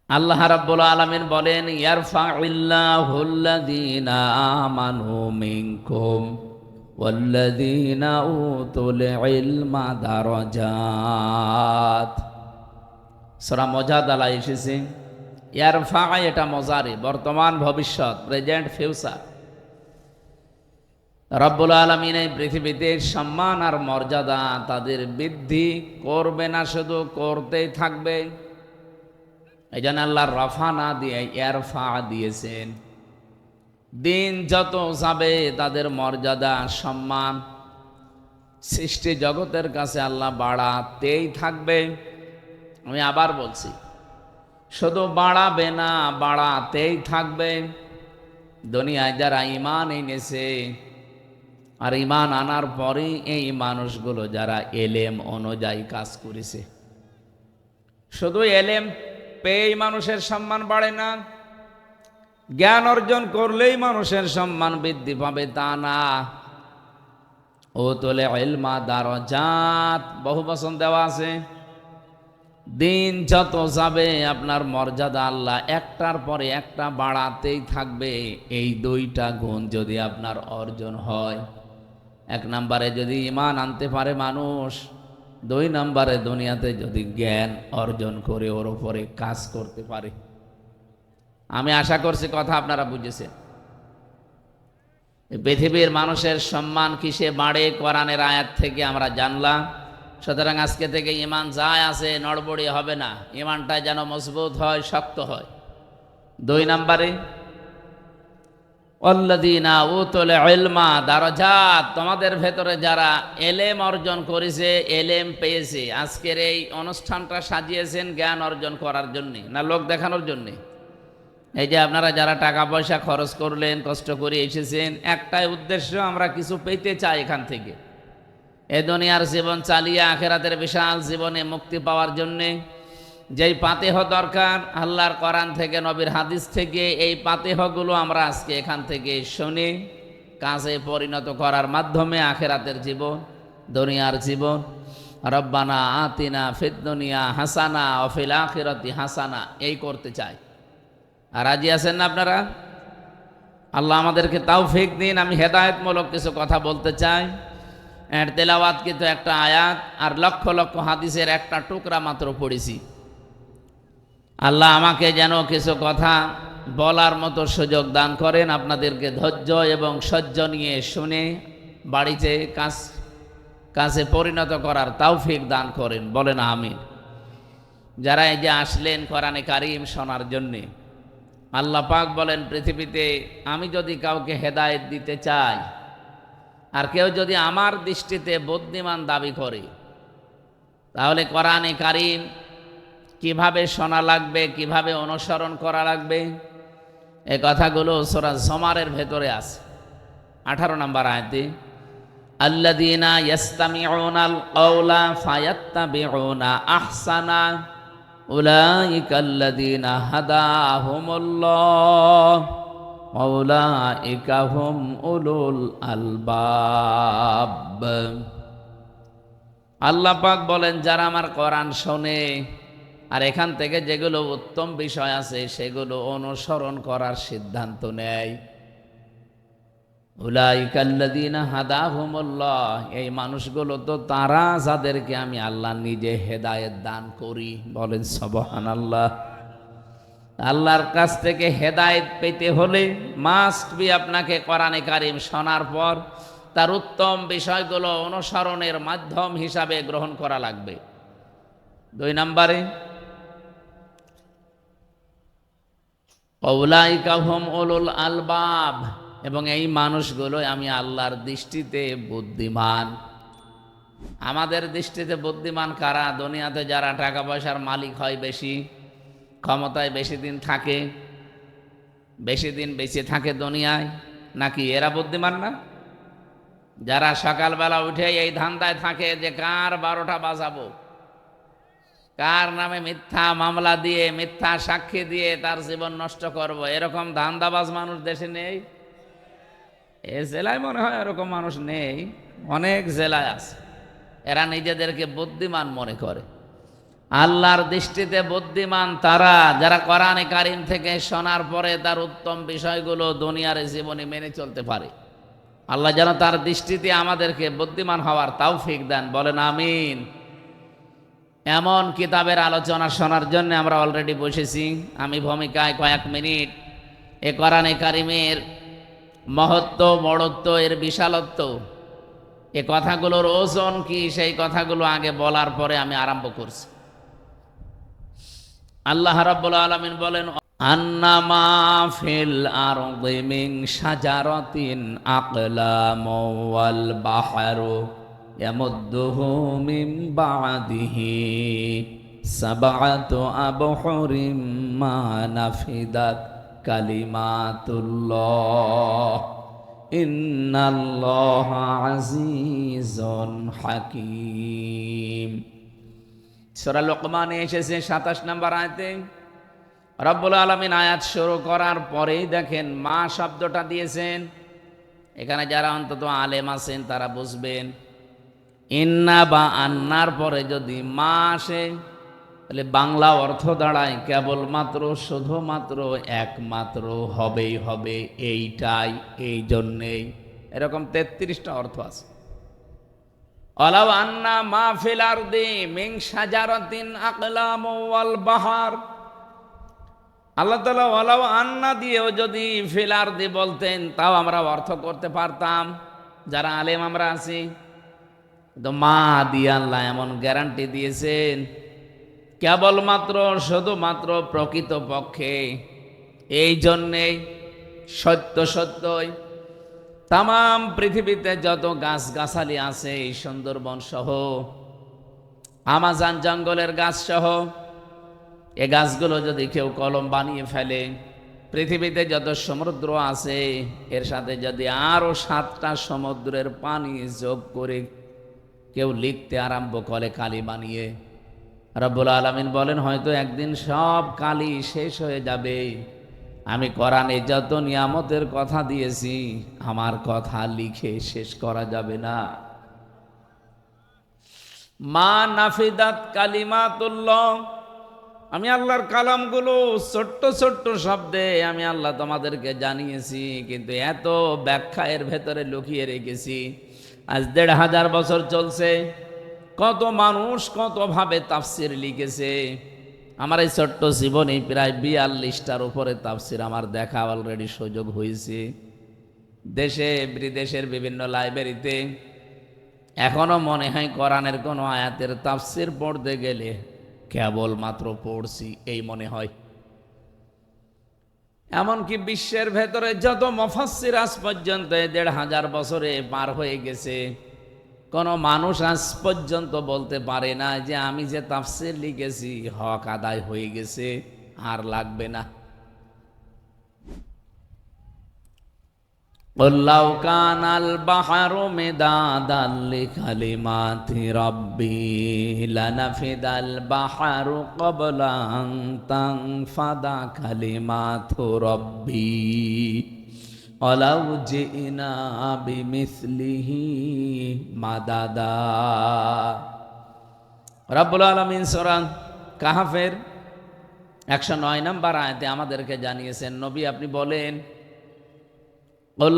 আল্লাহ রাব্বুল আলামিন বলেন, ইয়ারফাউল্লাহুল্লাযীনা আমানু মিনকুম ওয়াল্লাযীনা উতুল ইলমা দারাজাত। সূরা মুজাদালা এসেছে। ইয়ারফা, এটা মুজারি, বর্তমান, ভবিষ্যৎ, প্রেজেন্ট, ফিউচার। রব্বুল আলামিন এই পৃথিবীতে সম্মান আর মর্যাদা তাদের বৃদ্ধি করবে না, শুধু করতেই থাকবে। এই জন্য আল্লাহ রফা না দিয়ে ইয়ারফা দিয়েছেন। দিন যত যাবে তাদের মর্যাদা, সম্মান সৃষ্টি জগতের কাছে আল্লাহ বাড়াতেই থাকবে। আমি আবার বলছি, শুধু বাড়াবে না, বাড়াতেই থাকবে। দুনিয়ায় যারা ঈমান এনেছে আর ঈমান আনার পরে এই মানুষগুলো যারা এলেম অনুযায়ী কাজ করেছে, শুধু এলেম পেয়েই মানুষের সম্মান বাড়ে না, জ্ঞান অর্জন করলেই মানুষের সম্মান বৃদ্ধি পাবে তা না। ও তোলে ইলমা দারাজাত, বহু বচন দেওয়া আছে। দিন যত যাবে আপনার মর্যাদা আল্লাহ একটার পরে একটা বাড়াতেই থাকবে। এই দুইটা গুণ যদি আপনার অর্জন হয়, এক নম্বরে যদি ঈমান আনতে পারে মানুষ, দুই নম্বরে দুনিয়াতে যদি জ্ঞান অর্জন করে ওর উপরে কাজ করতে পারে। আমি আশা করছি কথা আপনারা বুঝেছেন। পৃথিবীর মানুষের সম্মান কিসে বাড়ে, কোরআনের আয়াত থেকে আমরা জানলাম। সুতরাং আজকে থেকে ঈমান যায় আছে নড়বড়ি হবে না, ঈমানটা যেন মজবুত হয়, শক্ত হয়। দুই নম্বরে ওয়াল্লাযীনা উতুল ইলমা দারাজাত, তোমাদের ভেতরে যারা এলেম অর্জন করেছে, এলেম পেয়েছে। আজকের এই অনুষ্ঠানটা সাজিয়েছেন জ্ঞান অর্জন করার জন্যে না লোক দেখানোর জন্যে? এই যে আপনারা যারা টাকা পয়সা খরচ করলেন, কষ্ট করে এসেছেন, একটাই উদ্দেশ্য, আমরা কিছু পেতে চাই এখান থেকে। এ দুনিয়ার জীবন চালিয়ে আখিরাতের বিশাল জীবনে মুক্তি পাওয়ার জন্যে যেই পাতেহ দরকার আল্লাহর কোরআন থেকে, নবীর হাদিস থেকে, এই পাতেহগুলো আমরা আজকে এখান থেকে শুনে কাজে পরিণত করার মাধ্যমে আখিরাতের জীবন, দুনিয়ার জীবন, রব্বানা আতিনা ফিদ দুনিয়া হাসানা ওয়া ফিল আখিরাতি হাসানা, এই করতে চাই। আর রাজি আছেন না আপনারা? আল্লাহ আমাদেরকে তৌফিক দিন। আমি হেদায়েতমূলক কিছু কথা বলতে চাই। এর তেলাওয়াত কিন্তু একটা আয়াত আর লক্ষ লক্ষ হাদিসের একটা টুকরা মাত্র পড়েছি। আল্লাহ আমাকে যেন কিছু কথা বলার মতো সুযোগ দান করেন, আপনাদেরকে ধৈর্য এবং সহ্য নিয়ে শুনে বাড়িতে কাজে পরিণত করার তৌফিক দান করেন, বলেন আমিন। যারা এই যে আসলেন কোরআনে কারীম শোনার জন্যে, আল্লাহ পাক বলেন পৃথিবীতে আমি যদি কাউকে হেদায়েত দিতে চাই, আর কেউ যদি আমার দৃষ্টিতে বুদ্ধিমান দাবি করে, তাহলে কোরআনে কারীম কিভাবে শোনা লাগবে, কিভাবে অনুসরণ করা লাগবে, এই কথাগুলো সূরা জুমারের ভেতরে আছে। 18 নম্বর আয়াতে, আল্লাযীনা ইয়াস্তামিউনাল কাওলা ফায়াত্তাবিউনা আহসানা উলাইকাল্লাযীনা হাদাহুমুল্লাহ ওয়া উলাইকা হুম উলুল আলবাব। আল্লাহ পাক বলেন যারা আমার কোরআন শোনে আর এখান থেকে যেগুলো উত্তম বিষয় আছে সেগুলো অনুসরণ করার সিদ্ধান্ত নেয়, উলাইকাল্লাযীনা হাদাহুমুল্লাহ, এই মানুষগুলো তো তারা যাদেরকে আমি আল্লাহ নিজে হেদায়েত দান করি। বলেন সুবহানাল্লাহ। আল্লাহর কাছ থেকে হেদায়েত পেতে হলে মাস্ট বি আপনাকে কোরআনে কারীম শোনার পর তার উত্তম বিষয়গুলো অনুসরণের মাধ্যম হিসাবে গ্রহণ করা লাগবে। 2 নম্বরে, উলাইকা হুম উলুল আলবাব, এবং এই মানুষগুলো আমি আল্লাহর দৃষ্টিতে বুদ্ধিমান। আমাদের দৃষ্টিতে বুদ্ধিমান কারা? দুনিয়াতে যারা টাকা পয়সার মালিক হয়, বেশি ক্ষমতায় বেশি দিন থাকে, বেশি দিন বেঁচে থাকে দুনিয়ায়, নাকি এরা বুদ্ধিমান না? যারা সকালবেলা উঠে এই ধান্দায় থাকে যে কার 12টা বাজাবো, কার নামে মিথ্যা মামলা দিয়ে, মিথ্যা সাক্ষী দিয়ে তার জীবন নষ্ট করব, এরকম ধান্দাবাজ মানুষ দেশে নেই? এ জেলায় মনে হয় এরকম মানুষ নেই, অনেক জেলায় আছে। এরা নিজেদেরকে বুদ্ধিমান মনে করে। আল্লাহর দৃষ্টিতে বুদ্ধিমান তারা যারা কোরআনে কারিম থেকে শোনার পরে তার উত্তম বিষয়গুলো দুনিয়ার জীবনে মেনে চলতে পারে। আল্লাহ যেন তার দৃষ্টিতে আমাদেরকে বুদ্ধিমান হওয়ার তৌফিক দেন, বলেন আমিন। এমন কিতাবের আলোচনা শোনার জন্য আমরা অলরেডি বসেছি। আমি ভূমিকায় কয়েক মিনিট এ কোরআনে কারিমের মহত্ব, বড়ত্ব, এর বিশালত্ব, এ কথাগুলোর ওজন কি, সেই কথাগুলো আগে বলার পরে আমি আরম্ভ করছি। আল্লাহ রাব্বুল আলামিন বলেন, আন্নামা ফিল আরদি মিন শাজারাতিন আকলামু ওয়াল বাহরু ইয়ামুদ্দুহু মিন বাদিহি সাবআতু আবহুরিম মা নাফিদাত কালিমাতুল্লাহ ইন্নাল্লাহা আজিজুন হাকীম। সূরা লোকমানে এসেছে 27 নম্বর আয়াতে। রব্বুল আলামিন আয়াত শুরু করার পরেই দেখেন মা শব্দটা দিয়েছেন। এখানে যারা অন্তত আলেম আছেন তারা বুঝবেন, ইন্না বা আন্নার পরে যদি মা আসে তাহলে বাংলা অর্থ দাঁড়ায় কেবলমাত্র, শুধুমাত্র, একমাত্র, হবেই হবে, এইটাই, এই জন্যেই। এরকম 33টা অর্থ আছে। ওয়ালাউ আন্না মা ফিল আরদি মিন শাজারাতিন আকলামু ওয়াল বাহার। আল্লাহ তাআলা ওয়ালাউ আন্না দিয়েও যদি ফিল আরদি বলতেন তাও আমরা অর্থ করতে পারতাম, যারা আলেম আমরা আছি। তো মা দিয়ে আল্লাহ এমন গ্যারান্টি দিয়েছেন কেবলমাত্র, শুধুমাত্র, প্রকৃত পক্ষে, এই জন্যেই, সত্য সত্যই তাম পৃথিবীতে যত গাছগাছালি আছে, এই সুন্দরবন সহ, আমাজন জঙ্গলের গাছ সহ, এ গাছগুলো যদি কেউ কলম বানিয়ে ফেলে, পৃথিবীতে যত সমুদ্র আছে এর সাথে যদি আরো 7টা সমুদ্রের পানি যোগ করে কেউ লিখতে আরম্ভ করে কালি বানিয়ে, রব্বুল আলামিন বলেন হয়তো একদিন সব কালি শেষ হয়ে যাবে। আমি কোরআনে যত নিয়ামতের কথা দিয়েছি আমার কথা লিখে শেষ করা যাবে না। মা নাফিদাত কালিমাতুল্লাহ। আমি আল্লাহর কালামগুলো ছোট্ট ছোট্ট শব্দে আমি আল্লাহ তোমাদেরকে জানিয়েছি, কিন্তু এত ব্যাখ্যা এর ভেতরে লুকিয়ে রেখেছি। আজ 1500 বছর চলছে, কত মানুষ কতভাবে তাফসির লিখেছে। আমার এই ছোট্ট জীবনে প্রায় 42টার উপরে তাফসির আমার দেখা অলরেডি সুযোগ হয়েছে, দেশে বিদেশের বিভিন্ন লাইব্রেরিতে। এখনো মনে হয় কোরআনের কোনো আয়াতের তাফসির পড়তে গেলে কেবলমাত্র পড়ছি এই মনে হয়। এমনকি বিশ্বের ভেতরে যত মুফাসসির আজ পর্যন্ত 1500 বছরে পার হয়ে গেছে, কোনো মানুষ আজ পর্যন্ত বলতে পারে না যে আমি যে তাফসির লিখেছি হক আদায় হয়ে গেছে, আর লাগবে না। লাউ কানাল বাহরু মিদাদান লিকালিমাতি রাব্বি লানাফিদাল বাহরু ক্বাবলা আন তানফাদা কালিমাতু রাব্বি ওয়ালাউ জিনা বিমিসলিহি মাদাদা। রব্বুল আলামিন সূরা কাহফের 109 নম্বর আয়াতে আমাদেরকে জানিয়েছেন, নবী আপনি বলেন,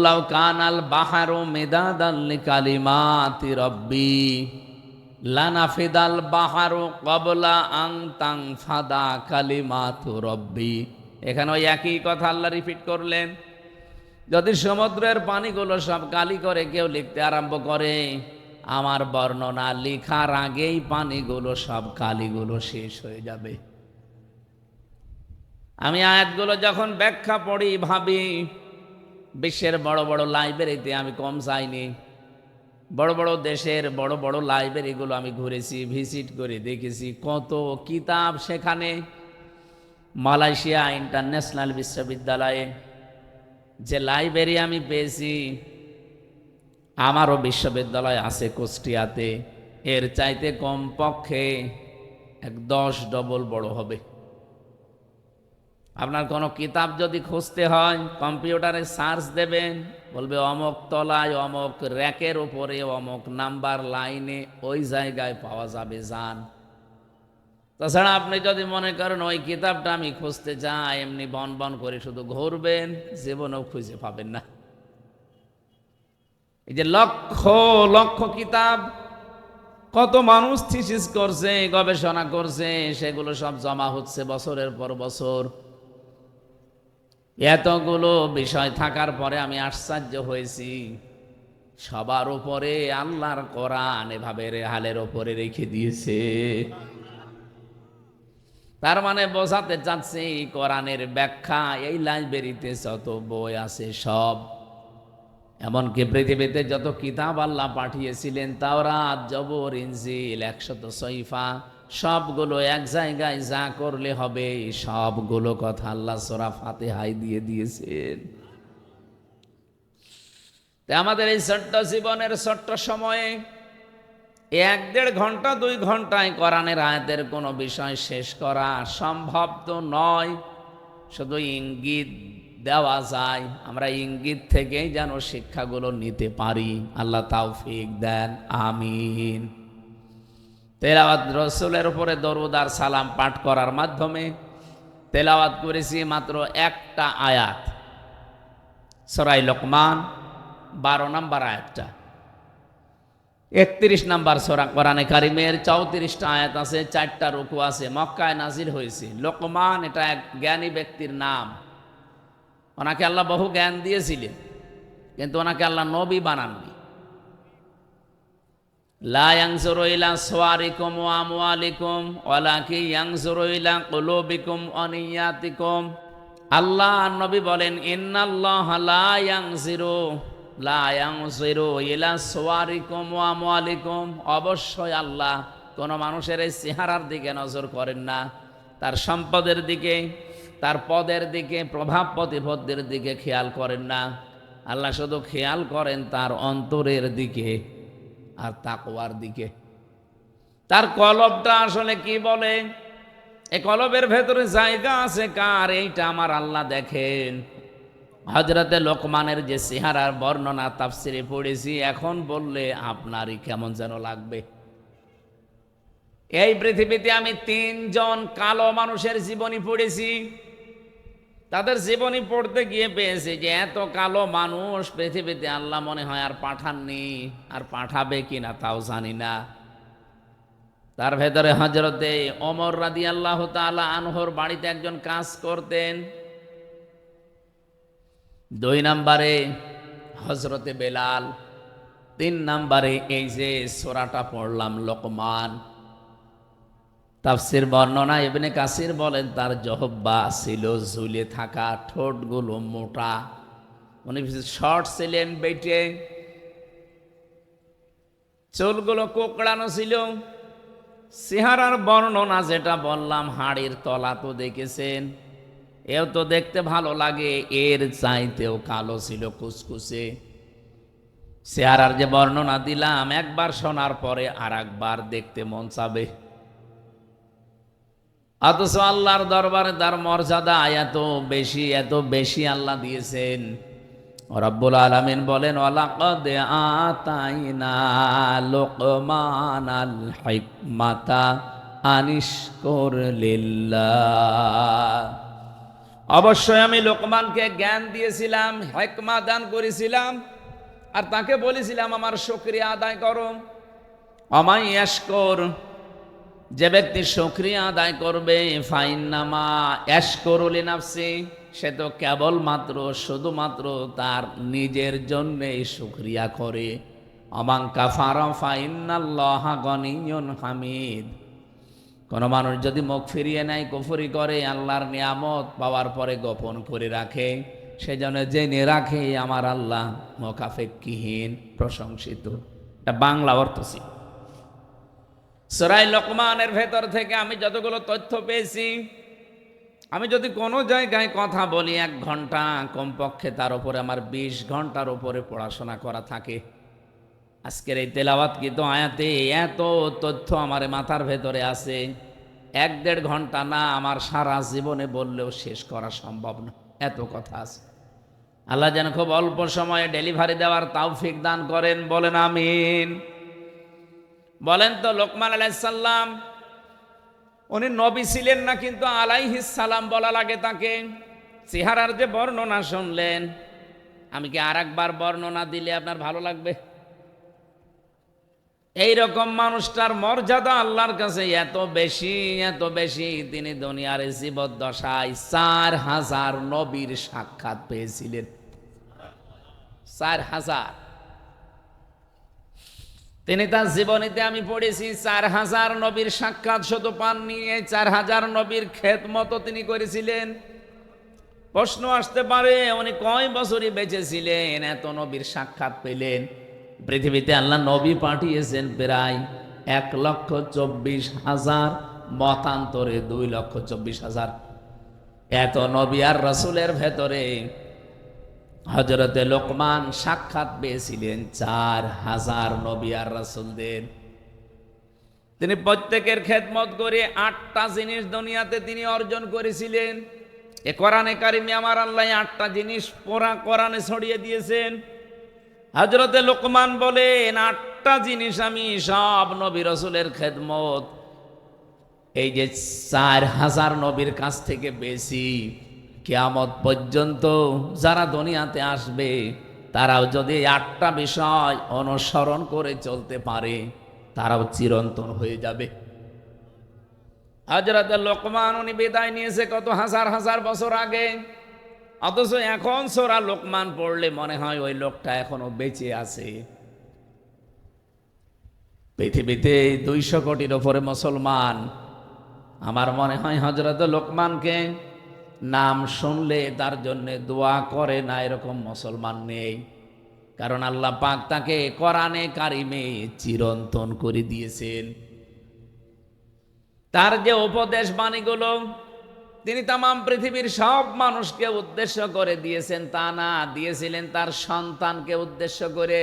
লাউ কানাল বাহরু মিদাদান লিকালিমাতি রাব্বি লানাফিদাল বাহরু ক্বাবলা আন তানফাদা কালিমাতু রাব্বি। এখানে ওই একই কথা আল্লাহ রিপিট করলেন। যদি সমুদ্রের পানিগুলো সব কালি করে কেউ লিখতে আরম্ভ করে, আমার বর্ণনা লেখার আগেই পানিগুলো সব কালিগুলো শেষ হয়ে যাবে। আমি আয়াতগুলো যখন ব্যাখ্যা পড়ি ভাবি, বিশ্বের বড় বড় লাইব্রেরিতে আমি কম যাইনি, বড় বড় দেশের বড় বড় লাইব্রেরিগুলো আমি ঘুরেছি, ভিজিট করে দেখেছি কত কিতাব সেখানে। মালয়েশিয়া ইন্টারন্যাশনাল বিশ্ববিদ্যালয়ে যে লাইব্রেরি আমি পেয়েছি, আমারও বিশ্ববিদ্যালয় আছে কুষ্টিয়াতে, এর চাইতে কমপক্ষে 10 ডবল বড় হবে। আপনার কোনো কিতাব যদি খুঁজতে হয় কম্পিউটারে সার্চ দেবেন, বলবে অমুক তলায়, অমুক র্যাকের উপরে, অমুক নাম্বার লাইনে, ওই জায়গায় পাওয়া যাবে, যান। তাছাড়া আপনি যদি মনে করেন ওই কিতাবটা আমি খুঁজতে চাই, এমনি বন বন করে শুধু ঘুরবেন, জীবনেও খুঁজে পাবেন না। এই যে লক্ষ লক্ষ কিতাব, কত মানুষ থিসিস করছে, গবেষণা করছে, সেগুলো সব জমা হচ্ছে বছরের পর বছর। এতগুলো বিষয় থাকার পরে আমি আশ্চর্য হয়েছি, সবার উপরে আল্লাহর কোরআন এভাবে রেহালের উপরে রেখে দিয়েছে। তার মানে বোঝাতে চাচ্ছি কোরআনের ব্যাখ্যা এই লাইব্রেরিতে যত বই আছে সব, এমনকি পৃথিবীতে যত কিতাব আল্লাহ পাঠিয়েছিলেন, তাওরাত, জবর, ইনজিল, 100 সহিফা, সবগুলো এক জায়গায় যা করলে হবে সবগুলো কথা আল্লাহ সূরা ফাতিহায় দিয়ে দিয়েছেন। তাই আমাদের এই ছোট্ট জীবনের ছোট্ট সময়ে 1-1.5 ঘন্টা 2 ঘন্টায় কোরআনের আয়াতের কোনো বিষয় শেষ করা সম্ভব তো নয়। শুধু ইঙ্গিত দেওয়া যায়, আমরা ইঙ্গিত থেকেই যেন শিক্ষাগুলো নিতে পারি। আল্লাহ তাওফিক দেন, আমিন। তেলাওয়াত, রসুলের উপরে দরুদ আর সালাম পাঠ করার মাধ্যমে তেলাওয়াত করেছি মাত্র একটা আয়াত, সূরা লোকমান 12 নম্বর আয়াতটা। 31 নম্বর সূরা কোরআনে কারিমের 34টা আয়াত আছে, 4টা রুকু আছে, মক্কায় নাজিল হয়েছে। লোকমান এটা এক জ্ঞানী ব্যক্তির নাম। ওনাকে আল্লাহ বহু জ্ঞান দিয়েছিলেন, কিন্তু ওনাকে আল্লাহ নবী বানাননি। লা ইয়ানজুরু ইলা সুওয়ারিকুম ওয়া আমওয়ালিকুম ওয়ালাকিন ইয়ানজুরু ইলা কুলুবিকুম ওয়া নিয়াতিকুম। আল্লাহ নবী বলেন, ইন্নাল্লাহা লা ইয়ানজিরু ইলা সুওয়ারিকুম ওয়া আমওয়ালিকুম। অবশ্যই আল্লাহ কোনো মানুষের এই চেহারার দিকে নজর করেন না, তার সম্পদের দিকে, তার পদের দিকে, প্রভাব প্রতিপত্তির দিকে খেয়াল করেন না। আল্লাহ শুধু খেয়াল করেন তার অন্তরের দিকে আর তাকওয়ার দিকে। তার কলবটা আসলে কি বলে, এই কলবের ভেতরে জায়গা আছে কার, এইটা আমার আল্লাহ দেখেন। হযরতে লোকমানের যে চেহারার বর্ণনা তাফসিরে পড়েছি, এখন বললে আপনারই কেমন যেন লাগবে। এই পৃথিবীতে আমি 3 জন কালো মানুষের জীবনী পড়েছি। তাদের জীবনী পড়তে গিয়ে পেয়েছি যে এত কালো মানুষ পৃথিবীতে আল্লাহ মনে হয় আর পাঠাননি, আর পাঠাবে কিনা তাও জানি না। তার ভেতরে হযরতে ওমর রাদিয়াল্লাহু তাআলা আনহুর বাড়িতে একজন কাজ করতেন। 2 নম্বরে হযরতে বেলাল, 3 নম্বরে এই যে সূরাটা পড়লাম লোকমান। তাফসির বর্ণনা ইবনে কাসির বলেন তার জহব্বা ছিল ঝুলে থাকা, ঠোঁটগুলো মোটা, উনি শর্ট ছিলেন, বেটে, চুলগুলো কোকড়ানো ছিল। চেহারার বর্ণনা যেটা বললাম, হাড়ির তলা তো দেখেছেন, এও তো দেখতে ভালো লাগে, এর চাইতেও কালো ছিল, কুচকুচে। চেহারার যে বর্ণনা দিলাম, একবার শোনার পরে আর একবার দেখতে মন চাবে। অথচ আল্লাহর দরবারে তার মর্যাদা এত বেশি, এত বেশি আল্লাহ দিয়েছেন। রব্বুল আলামিন বলেন, ওয়ালাকাদ আতাইনা লুকমানাল হিকমাতা আনিশকুর লিল্লাহ। অবশ্যই আমি লোকমানকে জ্ঞান দিয়েছিলাম, হিকমা দান করেছিলাম, আর তাকে বলেছিলাম আমার শুকরিয়া আদায় করো। আমায় ইয়াশকুর, যে ব্যক্তি শুকরিয়া আদায় করবে, ফাইন্নামা ইয়াশকুরু লিনাফসি, সে তো কেবলমাত্র শুধুমাত্র তার নিজের জন্যে শুকরিয়া করে। আমান কাফারা ফাইন্নাল্লাহা গনিয়্যুন হামিদ। কোনো মানুষ যদি মুখ ফিরিয়ে নেয়, কুফরি করে, আল্লাহর নিয়ামত পাওয়ার পরে গোপন করে রাখে, সেজন্য জেনে রাখে আমার আল্লাহ মোকাফেক্ষিহীন, প্রশংসিত। এটা বাংলা অর্থ ছিল। সূরা লোকমানের ভেতর থেকে আমি যতগুলো তথ্য পেয়েছি, আমি যদি কোনো জায়গায় কথা বলি 1 ঘন্টা, কমপক্ষে তার উপরে আমার 20 ঘন্টার উপরে পড়াশোনা করা থাকে। আজকের এই তেলাওয়াতকৃত আয়াতে এত তথ্য আমার মাথার ভেতরে আছে, 1-1.5 ঘন্টা না, আমার সারা জীবনে বললেও শেষ করা সম্ভব না, এত কথা আছে। আল্লাহ যেন খুব অল্প সময়ে ডেলিভারি দেওয়ার তৌফিক দান করেন, বলেন আমিন। বলেন তো, লোকমান আলাইহিস সালাম উনি নবী ছিলেন না, কিন্তু আলাইহিস সালাম বলা লাগে তাকে। চেহারার যে বর্ণনা শুনলেন, আমি কি আর একবার বর্ণনা দিলে আপনার ভালো লাগবে? এই রকম মানুষটার মর্যাদা আল্লাহর কাছে এত বেশি, এত বেশি, তিনি দুনিয়ার জীবদ্দশায় 4000 নবীর সাক্ষাৎ পেয়েছিলেন। 4000। তিনি তার জীবনীতে আমি পড়েছি 4000 নবীর সাক্ষাৎ শুধু পাননি, এই 4000 নবীর খেদমত তিনি করেছিলেন। প্রশ্ন আসতে পারে উনি কয় বছরই বেঁচে ছিলেন, এত নবীর সাক্ষাৎ পেলেন? পৃথিবীতে আল্লাহ নবী পাঠিয়েছেন প্রায় 1,24,000, মতান্তরে 2,24,000। এত নবী আর রাসূলের ভেতরে হযরতে লোকমান সাক্ষাৎ পেয়েছিলেন 4000 নবী আর রাসূলদের। তিনি প্রত্যেকের খেদমত করে 8টা জিনিস দুনিয়াতে তিনি অর্জন করেছিলেন। এ কোরআনে কারিমে আমার আল্লাহ 8টা জিনিস পুরা কোরআনে ছড়িয়ে দিয়েছেন। হযরতে লোকমান বলেন, 8টা জিনিস আমি সব নবী রাসূলের খেদমত এই যে 4000 নবীর কাছ থেকে পেয়েছি। কিয়ামত পর্যন্ত যারা দুনিয়াতে আসবে তারাও যদি 8টা বিষয় অনুসরণ করে চলতে পারে, তারাও চিরন্তন হয়ে যাবে। হযরত লোকমান উনি বিদায় নিয়েছে কত হাজার হাজার বছর আগে, অথচ এখন সূরা লোকমান পড়লে মনে হয় ওই লোকটা এখনো বেঁচে আছে। পৃথিবীতে 200 কোটির উপরে মুসলমান। আমার মনে হয় হযরত লোকমানকে নাম শুনলে তার জন্য দোয়া করে না এরকম মুসলমান নেই। কারণ আল্লাহ পাক তাকে কোরআনে কারিমে চিরন্তন করে দিয়েছেন। তার যে উপদেশ বাণীগুলো তিনি তাম পৃথিবীর সব মানুষকে উদ্দেশ্য করে দিয়েছেন তা না, দিয়েছিলেন তার সন্তানকে উদ্দেশ্য করে।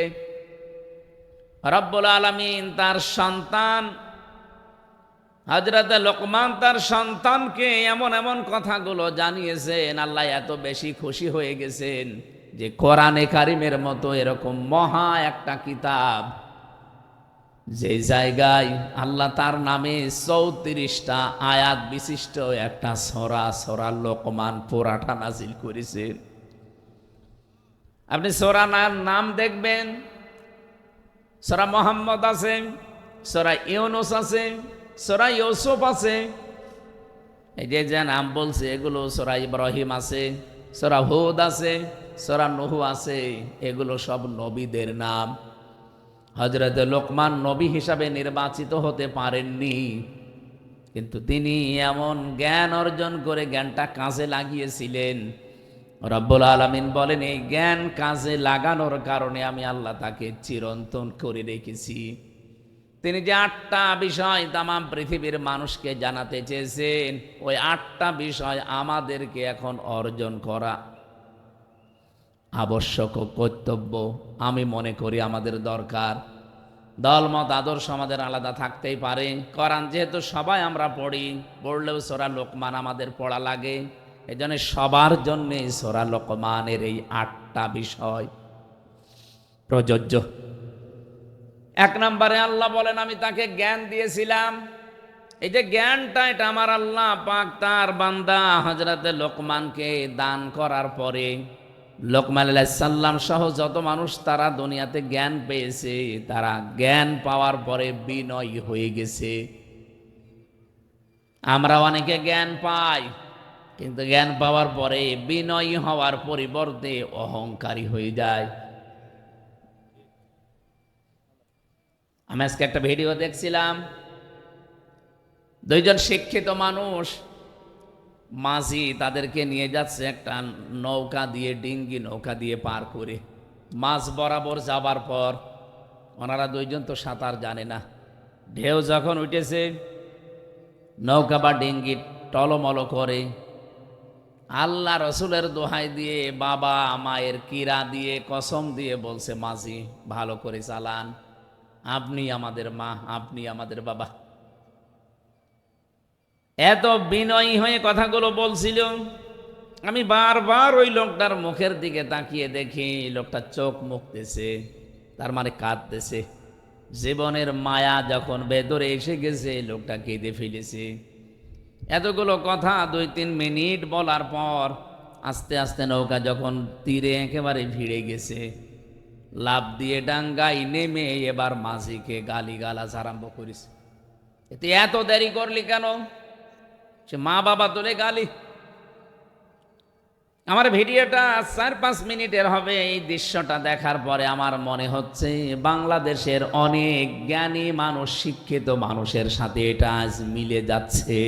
রব্বুল আলামিন তার সন্তান হযরত লোকমান তার সন্তানকে এমন এমন কথাগুলো জানিয়েছেন, আল্লাহ এত বেশি খুশি হয়ে গেছেন যে কোরআনে কারিমের মতো এরকম মহা একটা কিতাব, যে জায়গায় আল্লাহ তার নামে 34টা আয়াত বিশিষ্ট একটা সূরা লোকমান পুরাটা নাজিল করেছেন। আপনি সূরার নাম দেখবেন, সূরা মুহাম্মদ আছে, সূরা ইউনূস আছে, সূরা ইউসুফ আছে। এই যে নাম বলছে এগুলো সূরা ইব্রাহিম আছে, সূরা হুদ আছে, সূরা নূহ আছে, এগুলো সব নবীদের নাম। হযরত লোকমান নবী হিসাবে নির্বাচিত হতে পারেননি, কিন্তু তিনি এমন জ্ঞান অর্জন করে জ্ঞানটা কাজে লাগিয়েছিলেন। রব্বুল আলামিন বলেন, এই জ্ঞান কাজে লাগানোর কারণে আমি আল্লাহ তাকে চিরন্তন করে রেখেছি। তিনি যে 8টা বিষয় তাম পৃথিবীর মানুষকে জানাতে চেয়েছেন, ওই 8টা বিষয় আমাদেরকে এখন অর্জন করা আবশ্যক ও কর্তব্য আমি মনে করি আমাদের দরকার। দলমত আদর্শ আমাদের আলাদা থাকতেই পারে, কোরআন যেহেতু সবাই আমরা পড়ি, পড়লেও সূরা লোকমান আমাদের পড়া লাগে। এই জন্য সবার জন্য সূরা লোকমানের এই 8টা বিষয় প্রযোজ্য। 1 নম্বরে আল্লাহ বলেন, আমি তাকে জ্ঞান দিয়েছিলাম। এই যে জ্ঞানটা, এটা আমার আল্লাহ পাক তার বান্দা হযরতে লোকমানকে দান করার পরে, লোকমান আলাইহিস সালাম সহ যত মানুষ তারা দুনিয়াতে জ্ঞান পেয়েছে, তারা জ্ঞান পাওয়ার পরে বিনয়ী হয়ে গেছে। আমরা অনেকে জ্ঞান পাই, কিন্তু জ্ঞান পাওয়ার পরে বিনয়ী হওয়ার পরিবর্তে অহংকারী হয়ে যায়। আমি আজকে একটা ভিডিও দেখছিলাম, 2জন শিক্ষিত মানুষ মাঝি তাদেরকে নিয়ে যাচ্ছে একটা নৌকা দিয়ে, ডিঙ্গি নৌকা দিয়ে পার করে। মাছ বরাবর যাবার পর ওনারা 2জন তো সাঁতার জানে না, ঢেউ যখন উঠেছে নৌকা বা ডিঙ্গি টলমল করে। আল্লাহ রসুলের দোহাই দিয়ে, বাবা মায়ের কিরা দিয়ে, কসম দিয়ে বলছে, মাঝি ভালো করে চালান, আপনি আমাদের মা, আপনি আমাদের বাবা। এত বিনয়ী হয়ে কথাগুলো বলছিল। আমি বারবার ওই লোকটার মুখের দিকে তাকিয়ে দেখি, লোকটা চোখ মুখতেছে, তার মানে কাঁদতেছে। জীবনের মায়া যখন ভেতরে এসে গেছে, লোকটা কেঁদে ফেলেছে। এতগুলো কথা 2-3 মিনিট বলার পর আস্তে আস্তে নৌকা যখন তীরে একেবারে ভিড়ে গেছে, লাফ দিয়ে ডাঙ্গায় নেমে এবার মাঝিকে গালিগালাজ আরম্ভ করেছে। তুই এত দেরি করলি কেন? সে মা বাবা তোলে গালি। আমার ভিডিওটা 4-5 মিনিটের হবে। এই দৃশ্যটা দেখার পরে আমার মনে হচ্ছে বাংলাদেশের অনেক জ্ঞানী মানুষ, শিক্ষিত মানুষের সাথে এটা আজ মিলে যাচ্ছে।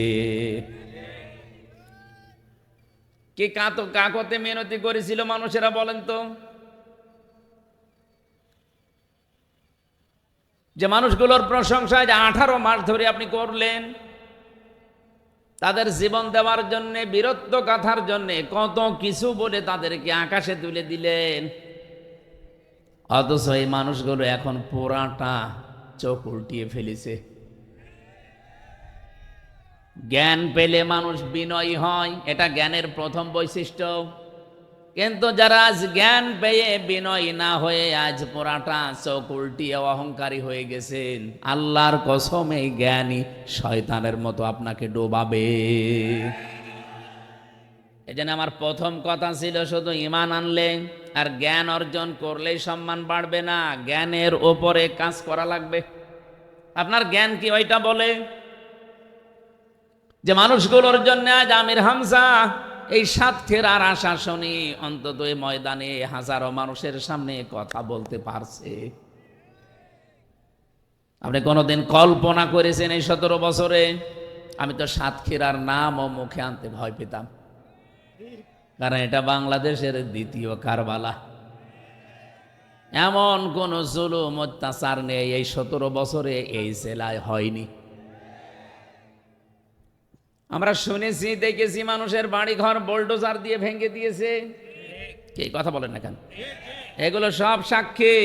কে কাকতে মিনতি করেছিল মানুষেরা বলেন তো? যে মানুষগুলোর প্রশংসায় যে 18 মাস ধরে আপনি করলেন, তাদের জীবন দেওয়ার জন্য, বীরত্ব গাথার জন্য কত কিছু বলে তাদেরকে আকাশে তুলে দিলেন। অথচ এই মানুষগুলো এখন পুরাটা চোখ উল্টিয়ে ফেলেছে। জ্ঞান পেলে মানুষ বিনয়ী হয়, এটা জ্ঞানের প্রথম বৈশিষ্ট্য। কিন্তু যারা আজ জ্ঞান পেয়ে বিনয়ী না হয়ে আজ পুরাটা চোখ উল্টিয়ে অহংকারী হয়ে গেছেন, আল্লাহর কসম এই জ্ঞানী শয়তানের মতো আপনাকে ডোবাবে। এজন্য আমার প্রথম কথা ছিল, শুধু ঈমান আনলে আর জ্ঞান অর্জন করলেই সম্মান বাড়বে না, জ্ঞানের ওপরে কাজ করা লাগবে। আপনার জ্ঞান কি ওইটা বলে যে মানুষগুলোর জন্য আজ আমির হামজা এই সাতক্ষীরার আশা শুনি অন্তত এই ময়দানে হাজারো মানুষের সামনে কথা বলতে পারছে? আপনি কোনোদিন কল্পনা করেছেন এই 17 বছরে? আমি তো সাতক্ষীরার নামও মুখে আনতে ভয় পেতাম, কারণ এটা বাংলাদেশের দ্বিতীয় কারবালা। এমন কোন জুলুম অত্যাচার নেই এই 17 বছরে এই জেলায় হয়নি। আমরা শুনেছি, দেখেছি, মানুষের বাড়ি ঘর বোল্ডোজার দিয়ে ভেঙে দিয়েছে। কে কথা বলেন না কেন? এগুলো সব সাক্ষী।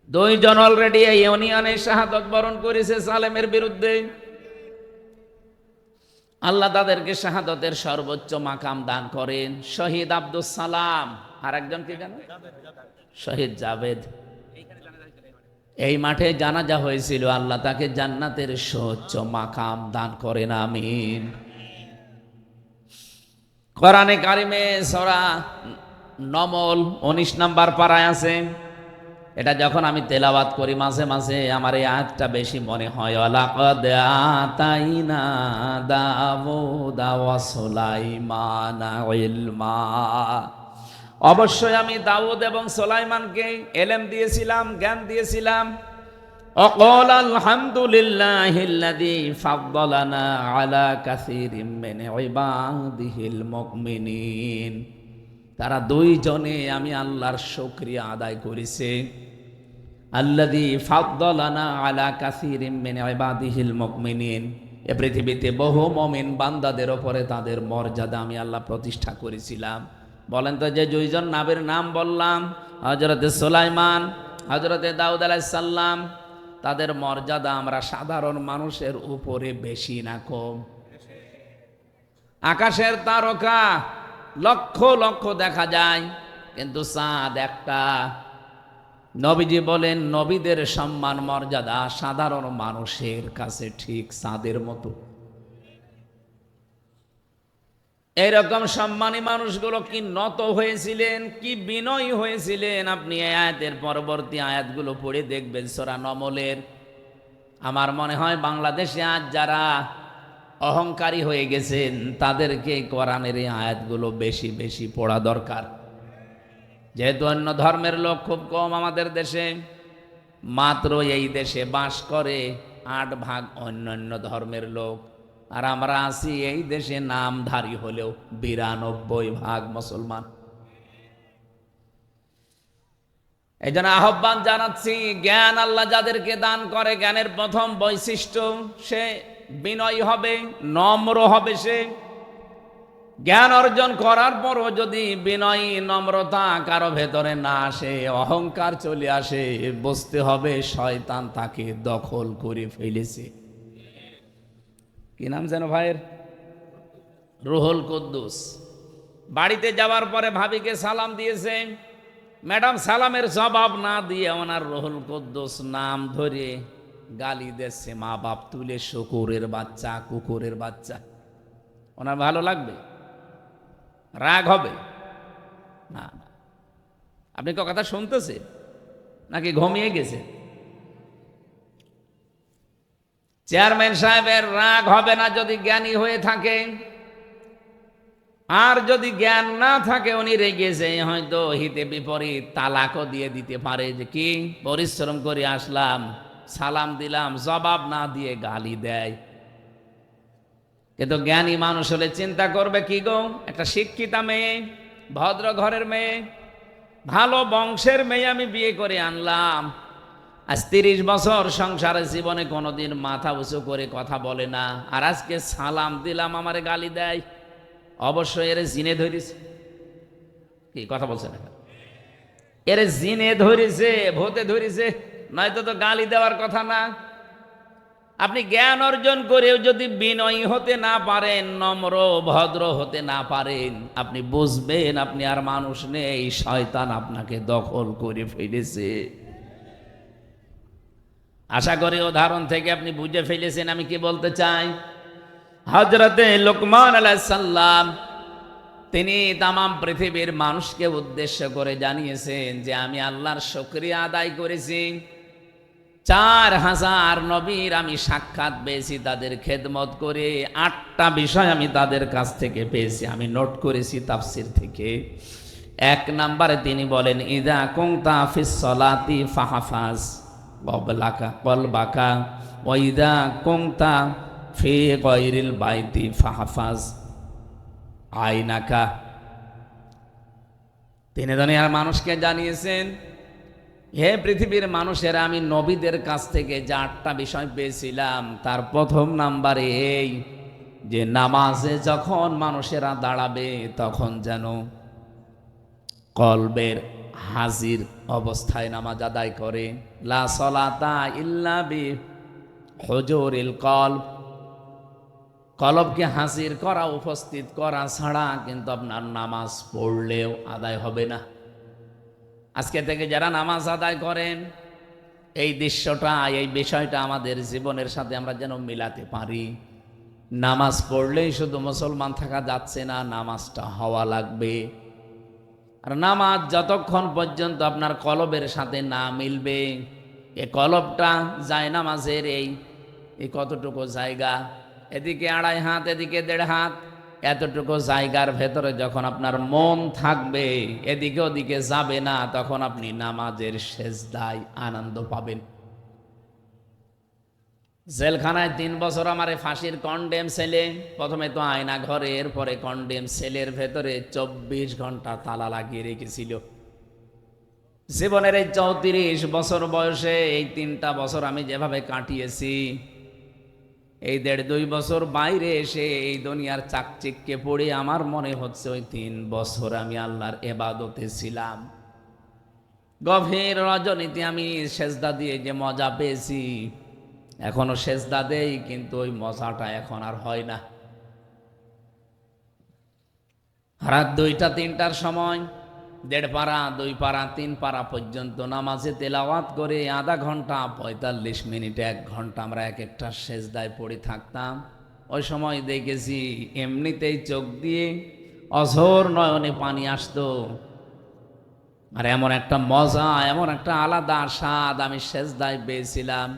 2 জন অলরেডি এই ইউনিয়নে শাহাদত বরণ করেছে সালেমের বিরুদ্ধে। আল্লাহ তাদেরকে শাহাদতের সর্বোচ্চ মাকাম দান করেন। শহীদ আব্দুল সালাম, আর একজন কি জানো? শহীদ জাভেদ। এই মাঠে জানাজা হয়েছিল, আল্লাহ তাকে জান্নাতের সর্বোচ্চ মাকাম দান করেন, আমিন। কোরআনে কারিমে সূরা নমল 19 নম্বর পারায় আছে। এটা যখন আমি তেলাওয়াত করি মাঝে মাঝে আমার এই আয়াতটা বেশি মনে হয়। ওয়ালাকাদ আতাইনা দাউদা ওয়া সুলাইমানা ইলমা, অবশ্যই আমি দাউদ এবং সুলাইমানকে ইলম দিয়েছিলাম, জ্ঞান দিয়েছিলাম। ওয়াকাল আলহামদুলিল্লাহিল্লাযী ফাদ্দালানা আলা কাসীরিম মিন ইবাদিহিল মুমিনিন। তারা 2 জনে আমি আল্লাহর শুকরিয়া আদায় করেছে। আল্লাযী ফাদ্দালানা আলা কাসীরিম মিন ইবাদিহিল মুমিনিন, এ পৃথিবীতে বহু মুমিন বান্দাদের উপরে তাদের মর্যাদা আমি আল্লাহ প্রতিষ্ঠা করেছিলাম। বলেন তো, যে 2 জন নবীর নাম বললাম, হযরতে সুলাইমান, হযরতে দাউদ আলাইহিস সালাম, তাদের মর্যাদা আমরা সাধারণ মানুষের উপরে বেশি না কম? আকাশের তারকা লক্ষ লক্ষ দেখা যায়, কিন্তু চাঁদ একটা। নবীজি বলেন, নবীদের সম্মান মর্যাদা সাধারণ মানুষের কাছে ঠিক চাঁদের মতো। এইরকম সম্মানী মানুষগুলো কি নত হয়েছিলেন, কি বিনয়ী হয়েছিলেন, আপনি এই আয়াতের পরবর্তী আয়াতগুলো পড়ে দেখবেন সূরা নমলের। আমার মনে হয় বাংলাদেশে আজ যারা অহংকারী হয়ে গেছেন তাদেরকে কোরআনের এই আয়াতগুলো বেশি বেশি পড়া দরকার। যেহেতু অন্য ধর্মের লোক খুব কম আমাদের দেশে, মাত্র এই দেশে বাস করে 8 ভাগ অন্যান্য ধর্মের লোক, আর আমরা আছি এই দেশে নামধারী হলেও 92 ভাগ মুসলমান। এই জন্য আহ্বান জানাচ্ছি, জ্ঞান আল্লাহ যাদেরকে দান করে, জ্ঞানের প্রথম বৈশিষ্ট্য সে বিনয়ী হবে, নম্র হবে। সে জ্ঞান অর্জন করার পরও যদি বিনয়ী নম্রতা কারো ভেতরে না আসে, অহংকার চলে আসে, বুঝতে হবে শয়তান তাকে দখল করে ফেলেছে। কি নাম যেন ভাইয়ের? রুহুল কুদ্দুস। বাড়িতে যাওয়ার পরে ভাবিকে সালাম দিয়েছে, ম্যাডাম সালামের জবাব না দিয়ে ওনার রুহুল কুদ্দুস নাম ধরে গালি দিচ্ছে মা বাপ তুলে, শুকুরের বাচ্চা, কুকুরের বাচ্চা। ওনার ভালো লাগবে? রাগ হবে? না না। আপনি কথা শুনতেছে নাকি ঘুমিয়ে গেছে? চেয়ারম্যান সাহেবের রাগ হবে না যদি জ্ঞানী হয়ে থাকে, আর যদি জ্ঞান না থাকে উনি রেগেছে, হয়তো হিতে বিপরীত তালাকও দিয়ে দিতে পারে। যে কি পরিশ্রম করে আসলাম, সালাম দিলাম, জবাব না দিয়ে গালি দেয়। কিন্তু জ্ঞানী মানুষ হলে চিন্তা করবে, কি গো, একটা শিক্ষিতা মেয়ে, ভদ্র ঘরের মেয়ে, ভালো বংশের মেয়ে আমি বিয়ে করে আনলাম, আজ 30 বছর সংসারের জীবনে কোনোদিন মাথা উঁচু করে কথা বলে না, আর আজকে সালাম দিলাম আমারে গালি দেয়। অবশ্যই এর জিনে ধরেছে। কি কথা বলছেন? এর জিনে ধরেছে, ভূতে ধরেছে, নয়তো তো গালি দেওয়ার কথা না। আপনি জ্ঞান অর্জন করেও যদি বিনয়ী হতে না পারেন, নম্র ভদ্র হতে না পারেন, আপনি বুঝবেন আপনি আর মানুষ নেই, শয়তান আপনাকে দখল করে ফেলেছে। আশা করি উদাহরণ থেকে আপনি বুঝে ফেলেছেন আমি কি বলতে চাই। হযরতে লোকমান আলাইহিস সালাম তিনি তাম পৃথিবীর মানুষকে উদ্দেশ্য করে জানিয়েছেন যে আমি আল্লাহর শুকরিয়া আদায় করেছি। 4000 নবীর আমি সাক্ষাৎ পেয়েছি, তাদের খেদমত করে 8টা বিষয় আমি তাদের কাছ থেকে পেয়েছি, আমি নোট করেছি তাফসির থেকে। 1 নম্বরে তিনি বলেন, ইদা কুনতা ফিস সলাতি ফাহফাজ কলবাকা ওয়া ইদা কুনতা ফি গায়রিল বাইতি ফাহফাজ আইনাকা। তিনি দুনিয়ার মানুষকে জানিয়েছেন, হে পৃথিবীর মানুষেরা, আমি নবীদের কাছ থেকে যে 8টা বিষয় পেয়েছিলাম, তার প্রথম নাম্বারে এই যে নামাজে যখন মানুষেরা দাঁড়াবে তখন যেন কলবের হাজির অবস্থায় নামাজ আদায় করে। লা সলাতা ইল্লা বি হুজুরিল কলব, কলবকে হাজির করা, উপস্থিত করা ছাড়া কিন্তু আপনার নামাজ পড়লেও আদায় হবে না। আজকে থেকে যারা নামাজ আদায় করেন, এই দৃশ্যটা, এই বিষয়টা আমাদের জীবনের সাথে আমরা যেন মিলাতে পারি। নামাজ পড়লেই শুধু মুসলমান থাকা যাচ্ছে না, নামাজটা হওয়া লাগবে। আর নামাজ যতক্ষণ পর্যন্ত আপনার কলবের সাথে না মিলবে, এ কলবটা যায় নামাজের এই কতটুকু জায়গা, এদিকে 2.5 হাত, এদিকে 1.5 হাত, এতটুকু জায়গার ভেতরে যখন আপনার মন থাকবে, এদিকে ওদিকে যাবে না, তখন আপনি নামাজের সেজদায় আনন্দ পাবেন। জেলখানায় 3 বছর আমারে ফাঁসির কন্ডেম সেলে, প্রথমে তো আয়না ঘরে, এরপরে কন্ডেম সেলের ভেতরে 24 ঘন্টা তালা লাগিয়ে রেখেছিল। জীবনের এই 34 বছর বয়সে এই 3টা বছর আমি যেভাবে কাটিয়েছি, এই 1.5-2 বছর বাইরে এসে এই দুনিয়ার চাকচিক্যে পড়ে আমার মনে হচ্ছে ওই 3 বছর আমি আল্লাহর ইবাদতে ছিলাম। গভীর রজনীতে আমি সেজদা দিয়ে যে মজা পেয়েছি, এখনো সেজদা দেই, কিন্তু ওই মজাটা এখন আর হয় না। রাত 2টা-3টার সময় 1.5 পারা, 2 পারা, 3 পারা পর্যন্ত নামাজে তেলাওয়াত করে আধা ঘন্টা, 45 মিনিট, 1 ঘন্টা আমরা এক একটা সেজদায় পড়ে থাকতাম। ওই সময় দেখেছি এমনিতেই চোখ দিয়ে অঝোর নয়নে পানি আসতো। আর এমন একটা মজা, এমন একটা আলাদা স্বাদ আমি সেজদায় পেয়েছিলাম,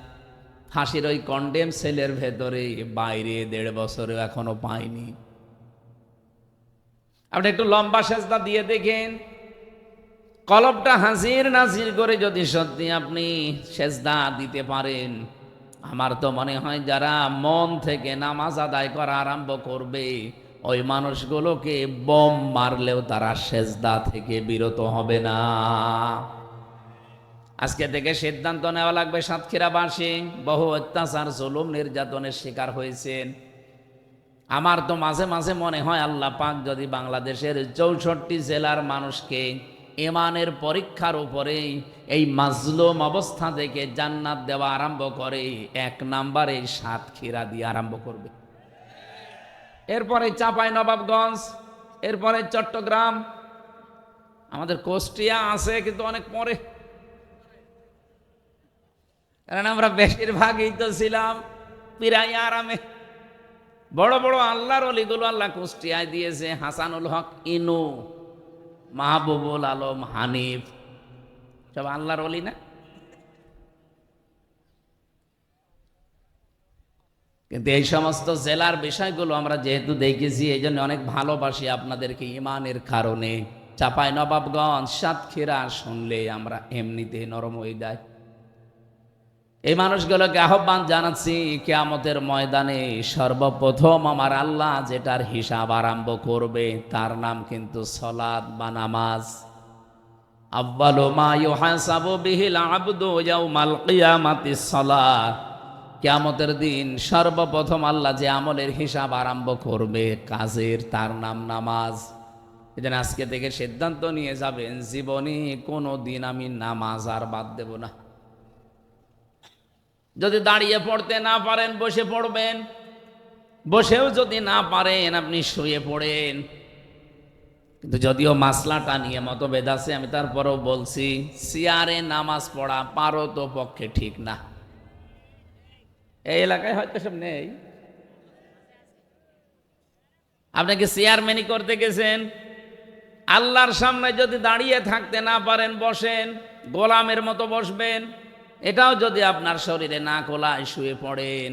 ফাঁসির ওই কন্ডেম সেলের ভেতরে, বাইরে 1.5 বছরেও এখনো পাইনি। আপনি একটু লম্বা সেজদা দিয়ে দেখেন, কলবটা হাজির নাজির করে যদি সত্যি আপনি সেজদা দিতে পারেন, আমার তো মনে হয় যারা মন থেকে নামাজ আদায় করা আরম্ভ করবে, ওই মানুষগুলোকে বোম মারলেও তারা সেজদা থেকে বিরত হবে না। আজকে থেকে সিদ্ধান্ত নেওয়া লাগবে। সাতক্ষীরাবাসী বহু অত্যাচার, জুলুম, নির্যাতনের শিকার হয়েছেন। আমার তো মাঝে মাঝে মনে হয় আল্লাহ পাক যদি বাংলাদেশের 64 জেলার মানুষকে ইমানের পরীক্ষার উপরে এই মাজলুম অবস্থা থেকে জান্নাত দেওয়া আরম্ভ করে, 1 নম্বরে সাতক্ষীরা দিয়ে আরম্ভ করবে, এরপরে চাঁপাইনবাবগঞ্জ, এরপরে চট্টগ্রাম, আমাদের কুষ্টিয়া আছে কিন্তু অনেক পরে। কারণ আমরা বেশিরভাগই তো ছিলাম পিরাই আরামে। বড় বড় আল্লাহর অলিগুলো আল্লাহ কুষ্টিয়ায় দিয়েছে, হাসানুল হক ইনু, মাহবুবুল আলম হানিফ, সব আল্লাহর অলি না? কিন্তু এই সমস্ত জেলার বিষয়গুলো আমরা যেহেতু দেখেছি, এই জন্য অনেক ভালোবাসি আপনাদেরকে ইমানের কারণে। চাপাই নবাবগঞ্জ, সাতক্ষীরা শুনলে আমরা এমনিতে নরম হয়ে যায়। এই মানুষগুলোকে আহ্বান জানাচ্ছি, কিয়ামতের ময়দানে সর্বপ্রথম আমার আল্লাহ যেটার হিসাব আরম্ভ করবে তার নাম কিন্তু সালাত বা নামাজ। আউয়ালু মা ইউহাসাবু বিহিল আবদু ইয়াউমাল কিয়ামাতিস সালাত। কিয়ামতের দিন সর্বপ্রথম আল্লাহ যে আমলের হিসাব আরম্ভ করবে কাজের, তার নাম নামাজ। এজন্য আজকে থেকে সিদ্ধান্ত নিয়ে যাবেন, জীবনে কোনো দিন আমি নামাজ আর বাদ দেব না। যদি দাঁড়িয়ে পড়তে না পারেন বসে পড়বেন, বসেও যদি না পারেন আপনি শুয়ে পড়েন। কিন্তু যদিও মাসলাটা নিয়ে মতভেদ আছে, আমি তারপরেও বলছি, চেয়ারে নামাজ পড়া পারো তো পক্ষে ঠিক না। এই এলাকায় হয়তো সব নেই। আপনাকে চেয়ারম্যানই করতে গেছেন, আল্লাহর সামনে যদি দাঁড়িয়ে থাকতে না পারেন বসেন, গোলামের মতো বসবেন। এটাও যদি আপনার শরীরে না কোলায় শুয়ে পড়েন,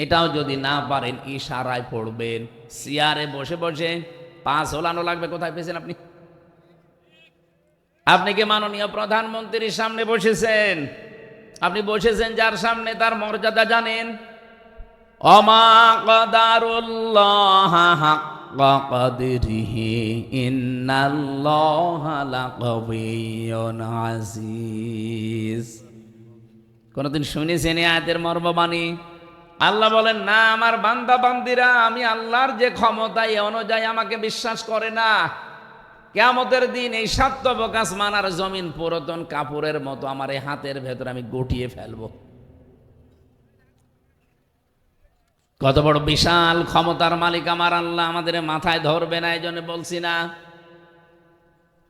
এটাও যদি না পারেন ইশারায় পড়বেন। চেয়ারে বসে বসে পা ঝোলানো লাগবে। কোথায় পেয়েছেন আপনি? আপনি কি মাননীয় প্রধানমন্ত্রীর সামনে বসেছেন? আপনি বসেছেন যার সামনে, তার মর্যাদা জানেন? ওমা কদারুল্লাহ হাক্কা কদরিহি ইন্নাল্লাহা লাকাবিয়্যুন আজিজ। কোনদিন শুনেছেন এই আয়াতের মর্মবাণী? আল্লাহ বলেন, না, আমার বান্দা বান্দিরা আমি আল্লাহর যে ক্ষমতা এই অনুযায়ী আমাকে বিশ্বাস করে না। কিয়ামতের দিন এই সাতব আসমান আর জমিন পুরাতন কাপড়ের মতো আমার এই হাতের ভেতর আমি গুটিয়ে ফেলবো। কত বড় বিশাল ক্ষমতার মালিক আমার আল্লাহ, আমাদের মাথায় ধরবে না। এই জন্য বলছি না,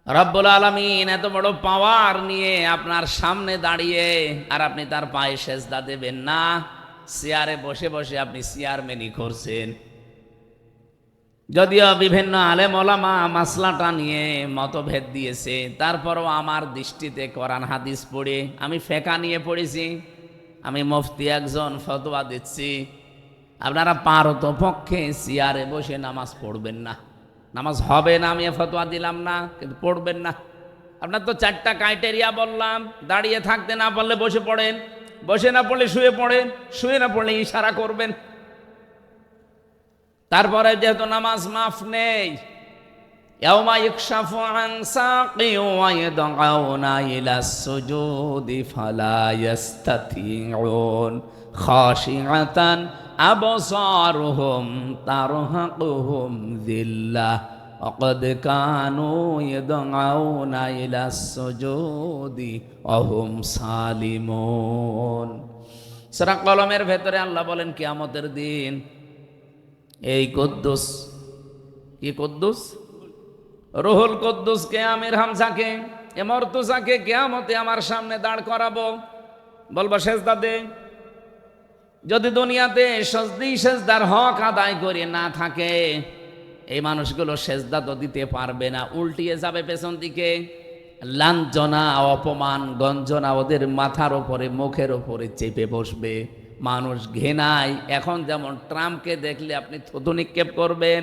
রব্বুল আলামিন এত বড় পাওয়ার নিয়ে আপনার সামনে দাঁড়িয়ে আর আপনি তার পায়ে সেজদা দেবেন না। চেয়ারে বসে বসে আপনি চেয়ারম্যানই করছেন। যদিও বিভিন্ন আলেম ওলামা মাসলাটা নিয়ে মতভেদ দিয়েছে, তারপরও আমার দৃষ্টিতে কোরআন হাদিস পড়ে, আমি ফেকা নিয়ে পড়েছি, আমি মুফতি একজন, ফতোয়া দিচ্ছি, আপনারা পারত পক্ষে চেয়ারে বসে নামাজ পড়বেন না। নামাজ হবে না আমি ফতোয়া দিলাম না, কিন্তু পড়বেন না। আপনার তো 4টা ক্রাইটেরিয়া বললাম। দাঁড়িয়ে থাকতে না পারলে বসে পড়েন, বসে না পড়লে শুয়ে পড়েন, শুয়ে না পড়লে ইশারা করবেন। তারপরে যেহেতু নামাজ মাফ নেই, ইয়াউমা ইকশাফু আন সাকিন ওয়া ইয়াদউনা ইলাস সুজুদি ফালা ইস্তাতিউন খাশিআতান আবসারুহুম তারহাকুহুম যিল্লাহ ওয়া ক্বাদ কানু ইয়াদউনা ইলাস সুজুদি ওয়া হুম সালিমুন। সূরা কলমের ভেতরে আল্লাহ বলেন, কিয়ামতের দিন এই কুদ্দুস, কি কুদ্দুস? রুহুল কুদ্দুসকে, আমির হামজাকে, এ মর্তুজাকে কিয়ামতে আমার সামনে দাঁড় করাবো, বলবো সেজদা দে। যদি দুনিয়াতে সেজদার হক আদায় করে না থাকে, এই মানুষগুলো সেজদা তো দিতে পারবে না, উল্টিয়ে যাবে পেছন দিকে। লাঞ্ছনা, অপমান, গঞ্জনা ওদের মাথার ওপরে, মুখের ওপরে চেপে বসবে। মানুষ ঘৃণায়, এখন যেমন ট্রাম্পকে দেখলে আপনি থুতু নিক্ষেপ করবেন,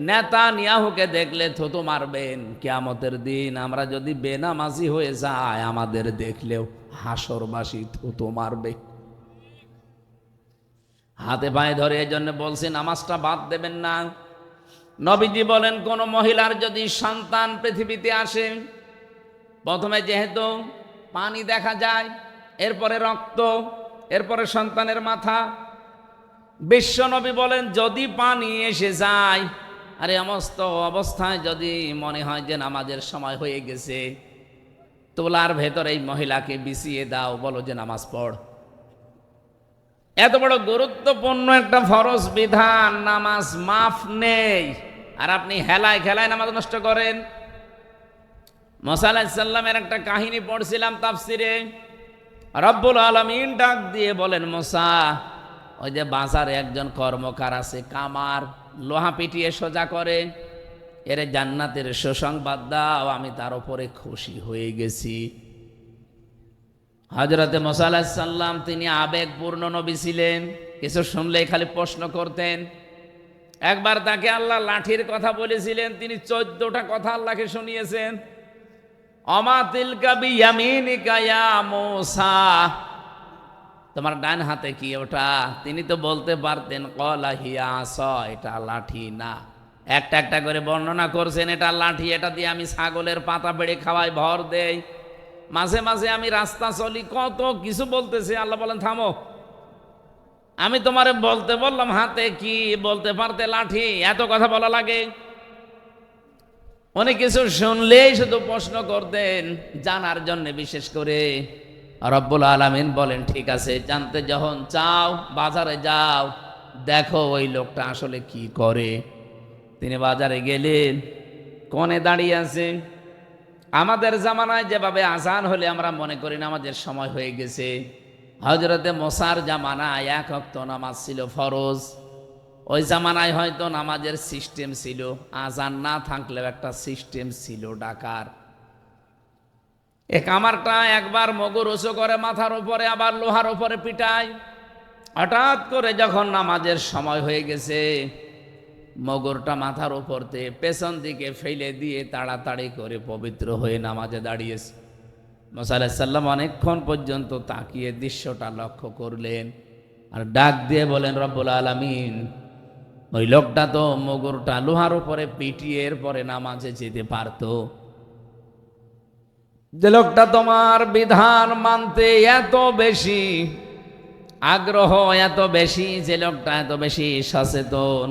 নেতানিয়াহুকে দেখলে থুতু মারবেন, কিয়ামতের দিন আমরা যদি বেনামাজি হয়ে যাই, আমাদের দেখলেও হাসরবাসী থুতু মারবে, হাতে পায়ে ধরে। এই জন্য বলছি নামাজটা বাদ দেবেন না। নবীজি বলেন, কোন মহিলার যদি সন্তান পৃথিবীতে আসে, প্রথমে যেহেতু পানি দেখা যায়, এরপরে রক্ত, এরপরে সন্তানের মাথা, বিশ্ব নবী বলেন যদি পানি এসে যায় আর সমস্ত অবস্থায় যদি মনে হয় যে নামাজের সময় হয়ে গেছে, তোলার ভেতরে এই মহিলাকে বিছিয়ে দাও, বলো যে নামাজ পড়। এত বড় গুরুত্বপূর্ণ একটা ফরজ বিধান, নামাজ মাফ নেই, আর আপনি হেলায় খেলায় নামাজ নষ্ট করেন। মুসা আলাইহিস সালামের একটা কাহিনী পড়ছিলাম তাফসিরে। রব্বুল আলামিন ডাক দিয়ে বলেন, মুসা, ওই যে বাজারে একজন কর্মকার আছে, কামার, লোহা পিটিয়ে সোজা করে, এর জান্নাতের সুসংবাদ দাও, আমি তার উপরে খুশি হয়ে গেছি। হযরতে মুসা আলাইহিস সালাম তিনি আবেগপূর্ণ নবী ছিলেন, কিছু শুনলেই খালি প্রশ্ন করতেন। একবার তাকে আল্লাহ লাঠির কথা বলেছিলেন, তিনি 14টা কথা আল্লাহকে শুনিয়েছেন। অমা তিলকা বিয়ামিনিকা ইয়া মূসা, তোমার ডান হাতে কি ওটা? তিনি তো বলতে পারতেন ক্বালা হিয়া আসা, এটা লাঠি না। একটা একটা করে বর্ণনা করছেন, এটা লাঠি, এটা দিয়ে আমি ছাগলের পাতা পেড়ে খাওয়াই, ভর দেই, মাঝে মাঝে আমি রাস্তা চলি, কত কিছু বলতেছে। আল্লাহ বলেন, থামো, আমি তোমারে বলতে বললাম হাতে কি, বলতে পারতে লাঠি, এত কথা বলা লাগে? অনেক কিছু শুনলেই শুধু প্রশ্ন করতেন, জানার জন্য বিশেষ করে। রব্বুল আলামিন বলেন, ঠিক আছে, জানতে যখন চাও বাজারে যাও, দেখো ওই লোকটা আসলে কি করে। তিনি বাজারে গেলেন, কোণে দাঁড়িয়ে আছে। আমাদের জামানায় যেভাবে আজান হলে আমরা মনে করি নামাজের সময় হয়ে গেছে, হযরতে মুসার জামানায় 1 ওয়াক্ত নামাজ ছিল ফরজ। ওই জামানায় হয়তো নামাজের সিস্টেম ছিল, আজান না থাকলেও একটা সিস্টেম ছিল ডাকার। এ কামারটা একবার মগর উঁচু করে মাথার উপরে, আবার লোহার উপরে পিটায়। হঠাৎ করে যখন নামাজের সময় হয়ে গেছে, মগরটা মাথার উপরতে পেছন দিকে ফেলে দিয়ে তাড়াতাড়ি করে পবিত্র হয়ে নামাজে দাঁড়িয়েছে। মুসা আলাইহিস সালাম অনেকক্ষণ পর্যন্ত তাকিয়ে দৃশ্যটা লক্ষ্য করলেন, আর ডাক দিয়ে বলেন, রব্বুল আলামিন, ওই লোকটা তো মগরটা লোহার উপরে পিটিয়ে এরপরে নামাজে যেতে পারতো। যে লোকটা তোমার বিধান মানতে এত বেশি আগ্রহ, এত বেশি, যে লোকটা এত বেশি সচেতন,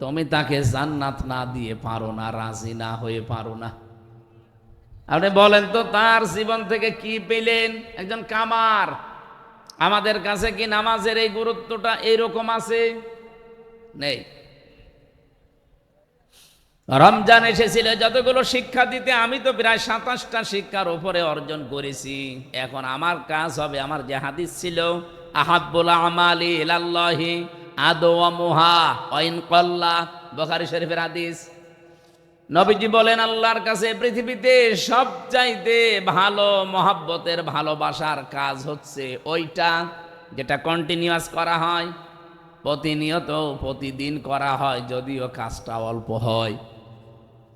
তুমি তাকে জান্নাত না দিয়ে পারো না, রাজি না হয়ে পারো না। আপনি বলেন তো, তার জীবন থেকে কি পেলেন? একজন কামার। আমাদের কাছে কি নামাজের এই গুরুত্বটা এইরকম আছে? নেই। রমজান এসেছিল যতগুলো শিক্ষা দিতে, আমি তো প্রায় 27টা শিক্ষার উপরে অর্জন করেছি। এখন আমার কাজ হবে, আমার যে হাদিস ছিল, আহাব্বুল আমালি ইলাল্লাহি আদওয়ামুহা ওয়া ইন ক্বাল্লা, বুখারী শরীফের হাদিস। নবীজি বলেন, আল্লাহর কাছে পৃথিবীতে সবচাইতে ভালো মহব্বতের ভালোবাসার কাজ হচ্ছে ওইটা যেটা কন্টিনিউয়াস করা হয়, প্রতিনিয়ত প্রতিদিন করা হয়, যদিও কাজটা অল্প হয়।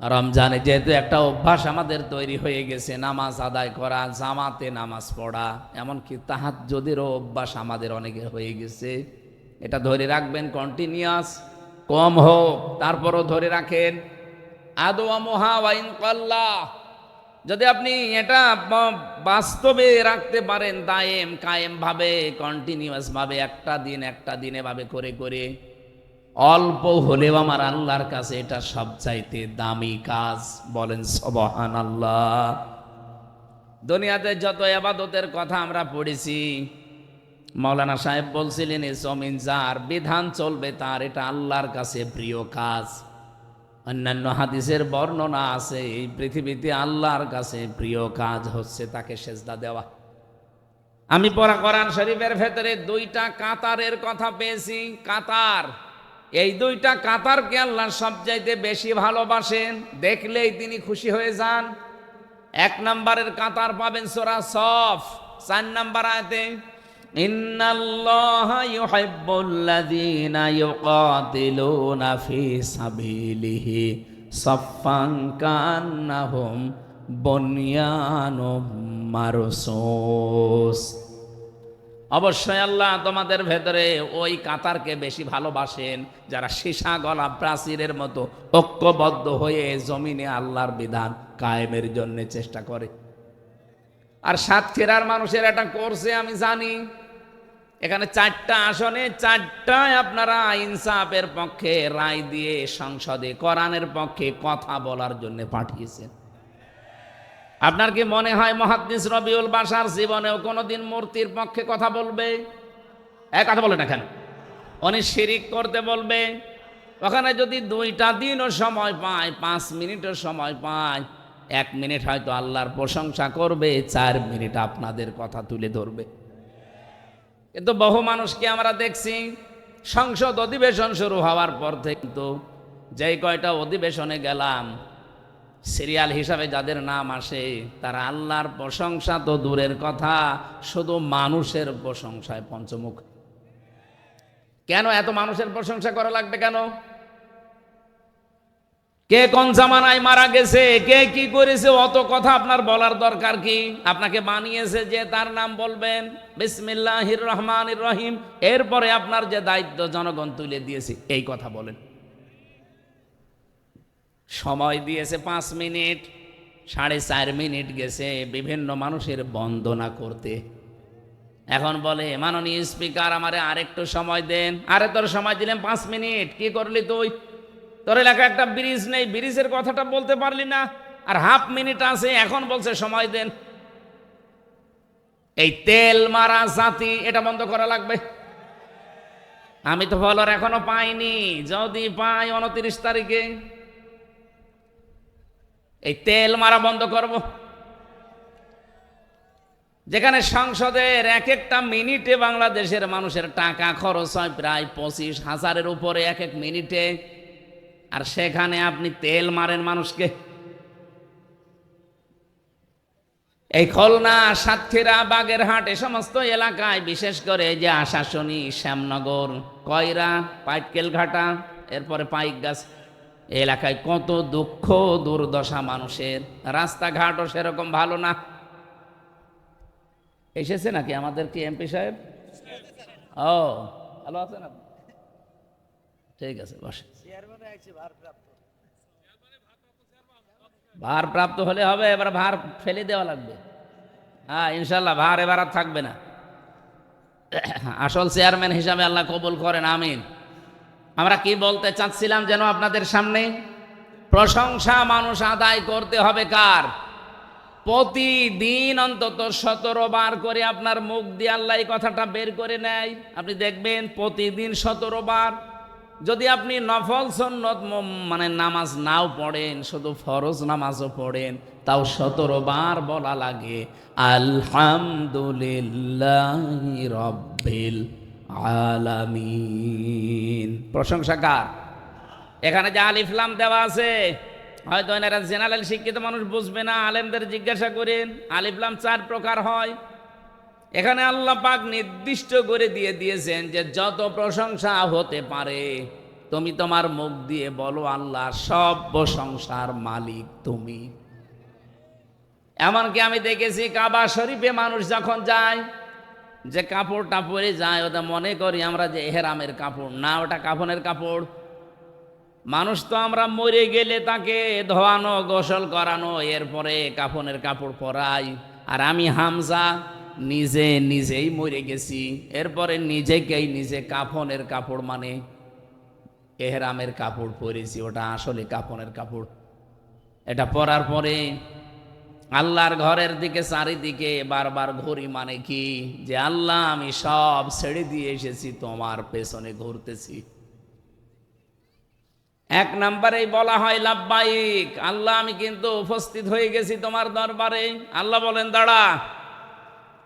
রমজানে যেহেতু একটা অভ্যাস আমাদের তৈরি হয়ে গেছে, নামাজ আদায় করা, জামাতে নামাজ পড়া, এমনকি তাহাজ্জুদেরও অভ্যাস আমাদের অনেকের হয়ে গেছে। এটা ধরে রাখবেন, কন্টিনিউয়াস, কম হোক তারপরও ধরে রাখেন। আদওয়ামুহা ওয়া ইন ক্বাল্লা, যদি আপনি এটা বাস্তবে রাখতে পারেন, দায়েম কায়েম ভাবে, কন্টিনিউয়াস ভাবে, একটা দিন এভাবে করে করে, অল্প হলেও আমার আল্লাহর কাছে এটা সবচাইতে দামি কাজ। বলেন সুবহানাল্লাহ। দুনিয়াতে যত ইবাদতের কথা আমরা পড়েছি, মাওলানা সাহেব বলছিলেন, এ জমিন যার, বিধান চলবে তার, এটা আল্লাহর কাছে প্রিয় কাজ। অন্যান্য হাদিসের বর্ণনা আছে, এই পৃথিবীতে আল্লাহর কাছে প্রিয় কাজ হচ্ছে তাকে সেজদা দেওয়া। আমি পড়া কোরআন শরীফের ভেতরে 2টা কাতারের কথা পেয়েছি। কাতার, এই 2টা কাতারকে আল্লাহ সবচাইতে বেশি ভালোবাসেন, দেখলেই তিনি খুশি হয়ে যান। 1 নম্বরের কাতার পাবেন সূরা সফ 4 নম্বর আয়াতে, ইন্নাল্লাহা ইউহিব্বুল্লাযীনা ইউকাতিলুনা ফি সাবিলিহি সাফফান কান্নাহুম বুনয়ানুম মারসুস। অবশ্যই আল্লাহ তোমাদের ভেতরে ওই কাতারকে বেশি ভালোবাসেন যারা সীসা গলা প্রাচীরের মতো ঐক্যবদ্ধ হয়ে জমিনে আল্লাহর বিধান কায়েমের জন্য চেষ্টা করে। আর সাতক্ষীরার মানুষের এটা করছে আমি জানি। এখানে 4টা আসনে 4টায় আপনারা ইনসাফের পক্ষে রায় দিয়ে সংসদে কোরআনের পক্ষে কথা বলার জন্য পাঠিয়েছেন। আপনার কি মনে হয় মুহাদ্দিস রবিউল বাশার জীবনেও কোনোদিন মূর্তির পক্ষে কথা বলবে? কথা বলে না কেন? উনি শিরিক করতে বলবে। ওখানে যদি 2টা দিনও সময় পায়, 5 মিনিটও সময় পায়, 1 মিনিট হয়তো আল্লাহর প্রশংসা করবে, 4 মিনিট আপনাদের কথা তুলে ধরবে। কিন্তু বহু মানুষকে আমরা দেখছি সংসদ অধিবেশন শুরু হওয়ার পর থেকে কিন্তু যেই কয়টা অধিবেশনে গেলাম, সিরিয়াল হিসাবে যাদের নাম আসে তারা আল্লাহর প্রশংসা তো দূরের কথা, শুধু মানুষের প্রশংসায় পঞ্চমুখ। কেন এত মানুষের প্রশংসা করা লাগবে কেন? কে কোন জামানায় মারা গেছে, কে কি করেছে, অত কথা আপনার বলার দরকার কি? আপনাকে বানিয়েছে যে তার নাম বলবেন বিসমিল্লাহির রহমানির রহিম, এরপরে আপনার যে দায়িত্ব জনগণ তুলে দিয়েছে এই কথা বলেন। সময় দিয়েছে 5 মিনিট, 4.5 মিনিট গেছে বিভিন্ন মানুষের বন্দনা করতে। এখন বলে মাননীয় স্পিকার আমারে আরেকটু সময় দেন। আরে তোর সময় দিলাম 5 মিনিট, কি করলি তুই? তোর এলাকায় একটা ব্রিজ নেই, ব্রিজের কথাটা বলতে পারলি না, আর হাফ মিনিট আছে, এখন বলছে সময় দেন। এই তেল মারা জাতি, এটা বন্ধ করা লাগবে। আমি তো ফলোয়ার এখনো পাইনি, যদি পাই 29 তারিখে এই তেল মারা বন্ধ করব। যেখানে সংসদের এক একটা মিনিটে বাংলাদেশের মানুষের টাকা খরচ হয় প্রায় 25,000-এর উপরে এক এক মিনিটে, আর সেখানে আপনি তেল মারেন মানুষকে। এই খুলনা, সাতক্ষীরা, বাগেরহাট এ সমস্ত এলাকায়, বিশেষ করে যে আশাশুনি, শ্যামনগর, কয়রা, পাটকেলঘাটা, এরপরে পাইকগাছ এলাকায় কত দুঃখ দুর্দশা মানুষের। রাস্তাঘাটও সেরকম ভালো না। এসেছে নাকি আমাদের কি এমপি সাহেব? ও ভালো আছেন আপনি? ঠিক আছে, বসে। ভারপ্রাপ্ত হলে হবে, এবার ভার ফেলে দেওয়া লাগবে। হ্যাঁ ইনশাল্লাহ ভার এবার আর থাকবে না। আসল চেয়ারম্যান হিসাবে আল্লাহ কবুল করেন, আমিন। আমরা কি বলতে চাচ্ছিলাম যেন আপনাদের সামনে? প্রশংসা মানুষ আদায় করতে হবে কার? প্রতিদিন অন্তত 17 বার করে আপনার মুখ দিয়ে আল্লাহ এই কথাটা বের করে নেয়। আপনি দেখবেন প্রতিদিন 17 বার। যদি আপনি নফল সুন্নত মানে নামাজ নাও পড়েন, শুধু ফরজ নামাজও পড়েন, তাও 17 বার বলা লাগে আলহামদুলিল্লাহি রাব্বিল আলামিন। প্রশংসা কার? এখানে যে আলিফ লাম দেওয়া আছে, হয়তো এনারা জেনারেল শিক্ষিত মানুষ বুঝবে না, আলেমদের জিজ্ঞাসা করেন। আলিফ লাম 4 প্রকার হয়। এখানে আল্লাহ পাক নির্দিষ্ট করে দিয়ে দিয়েছেন যে যত প্রশংসা হতে পারে তুমি তোমার মুখ দিয়ে বলো আল্লাহ সব প্রশংসার মালিক তুমি। এমনকি আমি দেখেছি কাবা শরীফে মানুষ যখন যায়, যে কাপড়টা পরে যায় ওটা মনে করি আমরা যে এহরামের কাপড় না, ওটা কাফনের কাপড়। মানুষ তো আমরা মরে গেলে তাকে ধোয়ানো, গোসল করানো, এরপরে কাফনের কাপড় পরাই। আর আমি হামজা নিজেই মরে গেছি, এরপরে নিজেকেই নিজে কাফনের কাপড় মানে এহরামের কাপড় পরেছি, ওটা আসলে কাফনের কাপড়। এটা পরার পরে আল্লাহর ঘরের দিকে চারিদিকে বারবার ঘুরি, মানে কি যে আল্লাহ আমি সব ছেড়ে দিয়ে এসেছি, তোমার পেছনে ঘুরতেছি। 1 নম্বরেই বলা হয় লাব্বাইক, আল্লাহ আমি কিন্তু উপস্থিত হয়ে গেছি তোমার দরবারে। আল্লাহ বলেন দাঁড়া।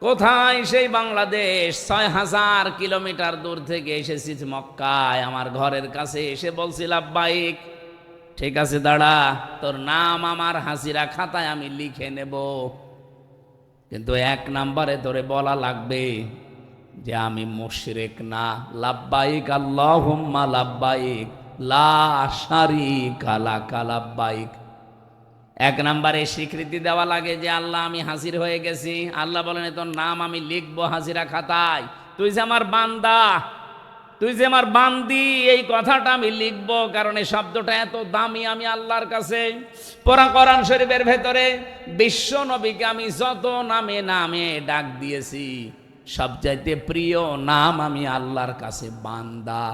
কোথায়? সেই বাংলাদেশ, 6000 কিলোমিটার দূর থেকে এসেছি মক্কায়, আমার ঘরের কাছে এসে বলছি লাব্বাইক। ঠিক আছে দাঁড়া, তোর নাম আমার হাসিরা খাতায় আমি লিখে নেব, কিন্তু 1 নম্বরে তোরে বলা লাগবে যে আমি মুশরিক না। লাব্বাইক আল্লাহুম্মা লাব্বাইক লা শারীকা লাকা লাব্বাইক। 1 নম্বরে স্বীকৃতি দেওয়া লাগে যে আল্লাহ আমি হাজির হয়ে গেছি। আল্লাহ বলেন তোর নাম আমি লিখবো হাজিরা খাতায়, তুই যে আমার বান্দা, তুই যে আমার বান্দি, এই কথাটা আমি লিখবো, কারণ এই শব্দটা এত দামি আমি আল্লাহর কাছে। কোরআন শরীফের ভেতরে বিশ্ব নবীকে আমি যত নামে নামে ডাক দিয়েছি, সবচাইতে প্রিয় নাম আমি আল্লাহর কাছে বান্দা।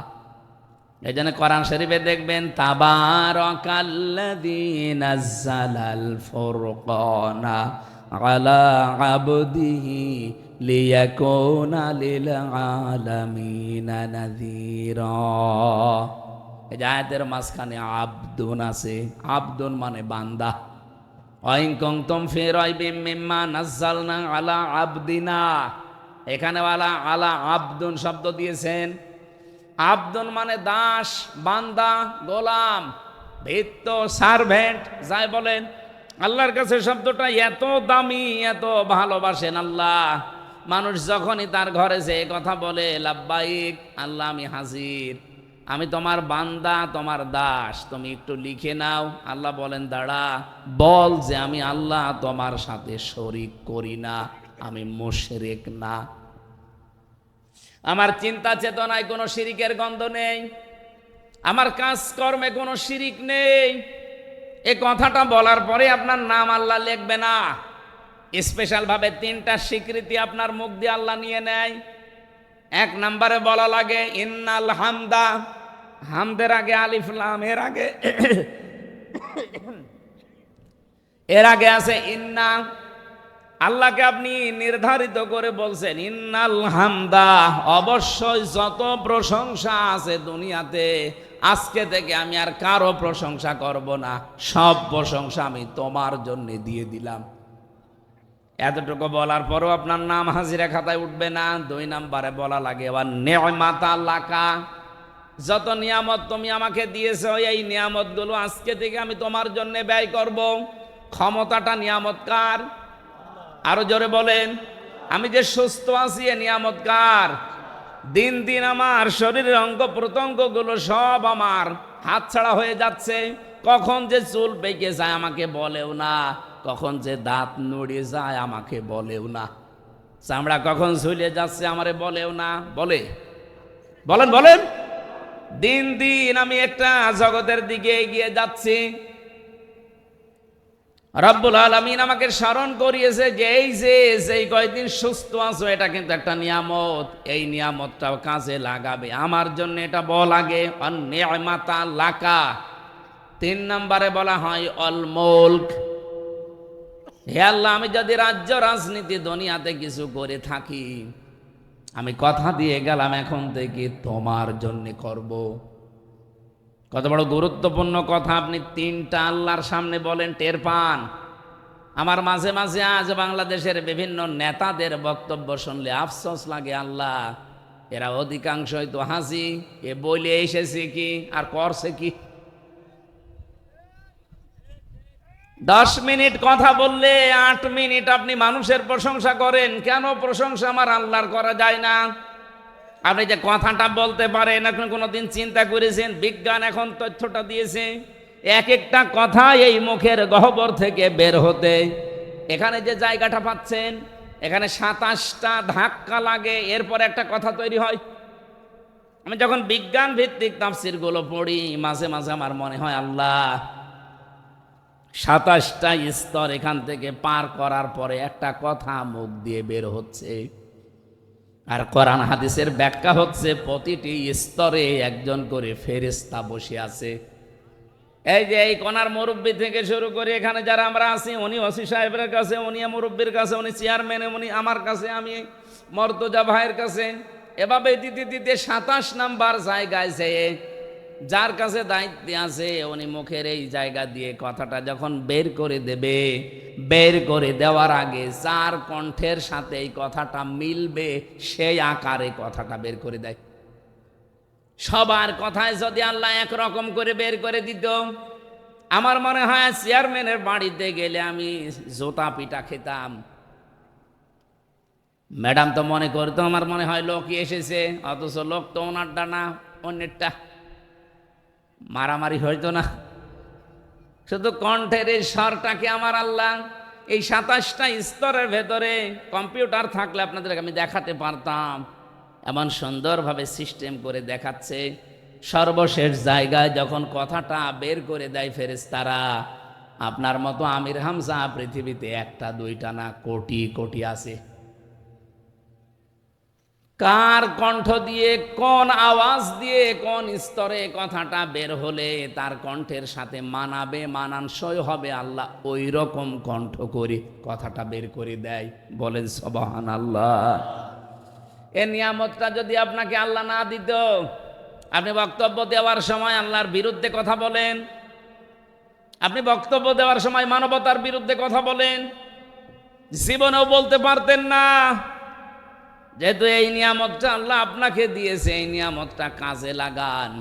এই জন্য কোরআন শরীফে দেখবেন তাবারাকাল্লাযী নাযালাল ফুরকানা আলা আবদিহি লিয়াকুনা লিল আলামিনা নাযীরা। এই আয়াতের মাঝখানে আব্দুন আছে, আব্দুন মানে বান্দা, ওয়াইন কুনতুম ফি রাইবিম মিম্মা নাযালনা আলা আবদিনা, এখানে আলা আবদুন শব্দ দিয়েছেন। আবদুন মানে দাস, বান্দা, গোলাম, ভৃত্য, সার্ভেন্ট যাই বলেন। আল্লাহর কাছে শব্দটা এত দামি, এত ভালোবাসেন আল্লাহ। মানুষ যখনই তার ঘরে যে কথা বলে, লাব্বাইক আল্লাহ আমি হাজির, আমি তোমার বান্দা, তোমার দাস, তুমি একটু লিখে নাও। আল্লাহ বলেন দাঁড়া, বল যে আমি আল্লাহ তোমার সাথে শরিক করি না, আমি মুশরিক না, আমার চিন্তা চেতনায় কোনো শিরিকের গন্ধ নেই, আমার কাজকর্মে কোনো শিরিক নেই। এই কথাটা বলার পরে আপনার নাম আল্লাহ লিখবে না, স্পেশাল ভাবে তিনটা স্বীকৃতি আপনার মুখ দিয়ে আল্লাহ নিয়ে নেয়। এক নম্বরে বলা লাগে ইন্নাল হামদা, হামদের আগে আলিফ লাম, এর আগে আছে ইন্না। আল্লাহকে আপনি নির্ধারিত করে বলছেন ইন্নাল হামদা, অবশ্যই যত প্রশংসা আছে দুনিয়াতে, আজকে থেকে আমি আর কারো প্রশংসা করব না, সব প্রশংসা আমি তোমার জন্য দিয়ে দিলাম। এতটুকু বলার পরও আপনার নাম হাজিরা খাতায় উঠবে না। দুই নম্বরে বলা লাগে ওয়া নি'মাতা লাকা, যত নিয়ামত তুমি আমাকে দিয়েছো, এই নিয়ামতগুলো আজকে থেকে আমি তোমার জন্য ব্যয় করব। ক্ষমতাটা নিয়ামত কার? আরো জোরে বলেন। আমি যে সুস্থ আছি এ নিয়ামত কার? দিন দিন আমার শরীরের অঙ্গ প্রত্যঙ্গগুলো সব আমার হাতছাড়া হয়ে যাচ্ছে। কখন যে চুল পেকে যায় আমাকে বলেও না, কখন যে দাঁত নড়ে যায় আমাকে বলেও না, চামড়া কখন ঝুলে যাচ্ছে আমারে বলেও না। বলেন বলেন। দিন দিন আমি একটা জগতের দিকে এগিয়ে যাচ্ছি। রব্বুল আলামিন আমাকে স্মরণ করিয়েছে যে এই কয়দিন সুস্থ আছো এটা কিন্তু একটা নিয়ামত, এই নিয়ামতটাও কাজে লাগাবে আমার জন্য, এটা বলা লাগে নি'মাতা লাকা। তিন নম্বরে বলা হয় অল মুলক, হে আল্লাহ আমি যদি রাজ্য রাজনীতি দুনিয়াতে কিছু করে থাকি, আমি কথা দিয়ে গেলাম এখন থেকে তোমার জন্য করব। কত বড় গুরুত্বপূর্ণ কথা আপনি তিনটা আল্লাহর সামনে বলেন, টের পান। আমার মাঝে মাঝে আজ বাংলাদেশের বিভিন্ন নেতাদের বক্তব্য শুনলে আফসোস লাগে, আল্লাহ এরা অধিকাংশই তো হাসি, এ বলে এসেছে কি আর করছে কি। 10 মিনিট কথা বললে 8 মিনিট আপনি মানুষের প্রশংসা করেন। কেন প্রশংসা আমার আল্লাহর করা যায় না? আপনি যে কথাটা বলতে পারেন, এখন কোনোদিন চিন্তা করেছেন? বিজ্ঞান এখন তথ্যটা দিয়েছে, এক একটা কথা এই মুখের গহ্বর থেকে বের হতে, এখানে যে জায়গাটা পাচ্ছেন এখানে 27টা ধাক্কা লাগে, এরপর একটা কথা তৈরি হয়। আমি যখন বিজ্ঞান ভিত্তিক তাফসীরগুলো পড়ি, মাঝে মাঝে আমার মনে হয় আল্লাহ 27টা স্তর এখান থেকে পার করার পরে একটা কথা মুখ দিয়ে বের হচ্ছে। আর কোরআন হাদিসের ব্যাখ্যা হচ্ছে প্রতিটি স্তরে একজন করে ফেরেশতা বসে আছে। এই যে এই কোনার মুরব্বী থেকে শুরু করে এখানে যারা আমরা আছি, উনি ওসি সাহেবের কাছে, উনি মুরব্বীর কাছে, উনি চেয়ারম্যান, উনি আমার কাছে, আমি মর্তজা ভাইয়ের কাছে, এভাবে দিতে দিতে 27 নাম্বার জায়গায় যে যার কাছে দায়িত্ব আছে, উনি মুখের এই জায়গা দিয়ে কথাটা যখন বের করে দেবে, বের করে দেওয়ার আগে যার কণ্ঠের সাথে এই কথাটা মিলবে সেই আকারে কথাটা বের করে দেয়। সবার কথায় যদি আল্লাহ একরকম করে বের করে দিত, আমার মনে হয় চেয়ারম্যানের বাড়িতে গেলে আমি জোতা পিটা খেতাম। ম্যাডাম তো মনে করতো আমার মনে হয় লোকই এসেছে, অথচ লোক তো ওনারটা না, অন্যেরটা। মারামারি হইতো না, শুধু কণ্ঠের এই স্বরটাকে আমার আল্লাহ এই 27টা স্তরের ভেতরে কম্পিউটার থাকলে আপনাদের আমি দেখাতে পারতাম, এমন সুন্দরভাবে সিস্টেম করে দেখাচ্ছে। সর্বশেষ জায়গায় যখন কথাটা বের করে দেয় ফেরেশতারা, আপনার মতো আমির হামজা পৃথিবীতে একটা দুইটা না, কোটি কোটি আছে। কার কণ্ঠ দিয়ে, কোন আওয়াজ দিয়ে, কোন স্তরে কথাটা বের হলে তার কণ্ঠের সাথে মানাবে, মানানসই হবে, আল্লাহ ওই রকম কণ্ঠ করে কথাটা বের করে দেয়। বলেন সুবহানাল্লাহ। এই নিয়ামতটা যদি আপনাকে আল্লাহ না দিত, আপনি বক্তব্য দেওয়ার সময় আল্লাহর বিরুদ্ধে কথা বলেন, আপনি বক্তব্য দেওয়ার সময় মানবতার বিরুদ্ধে কথা বলেন, জীবনেও বলতে পারতেন না। যেহেতু এই নিয়ামতটা আল্লাহ আপনাকে দিয়েছে, এই নিয়ামতটা কাজে লাগান।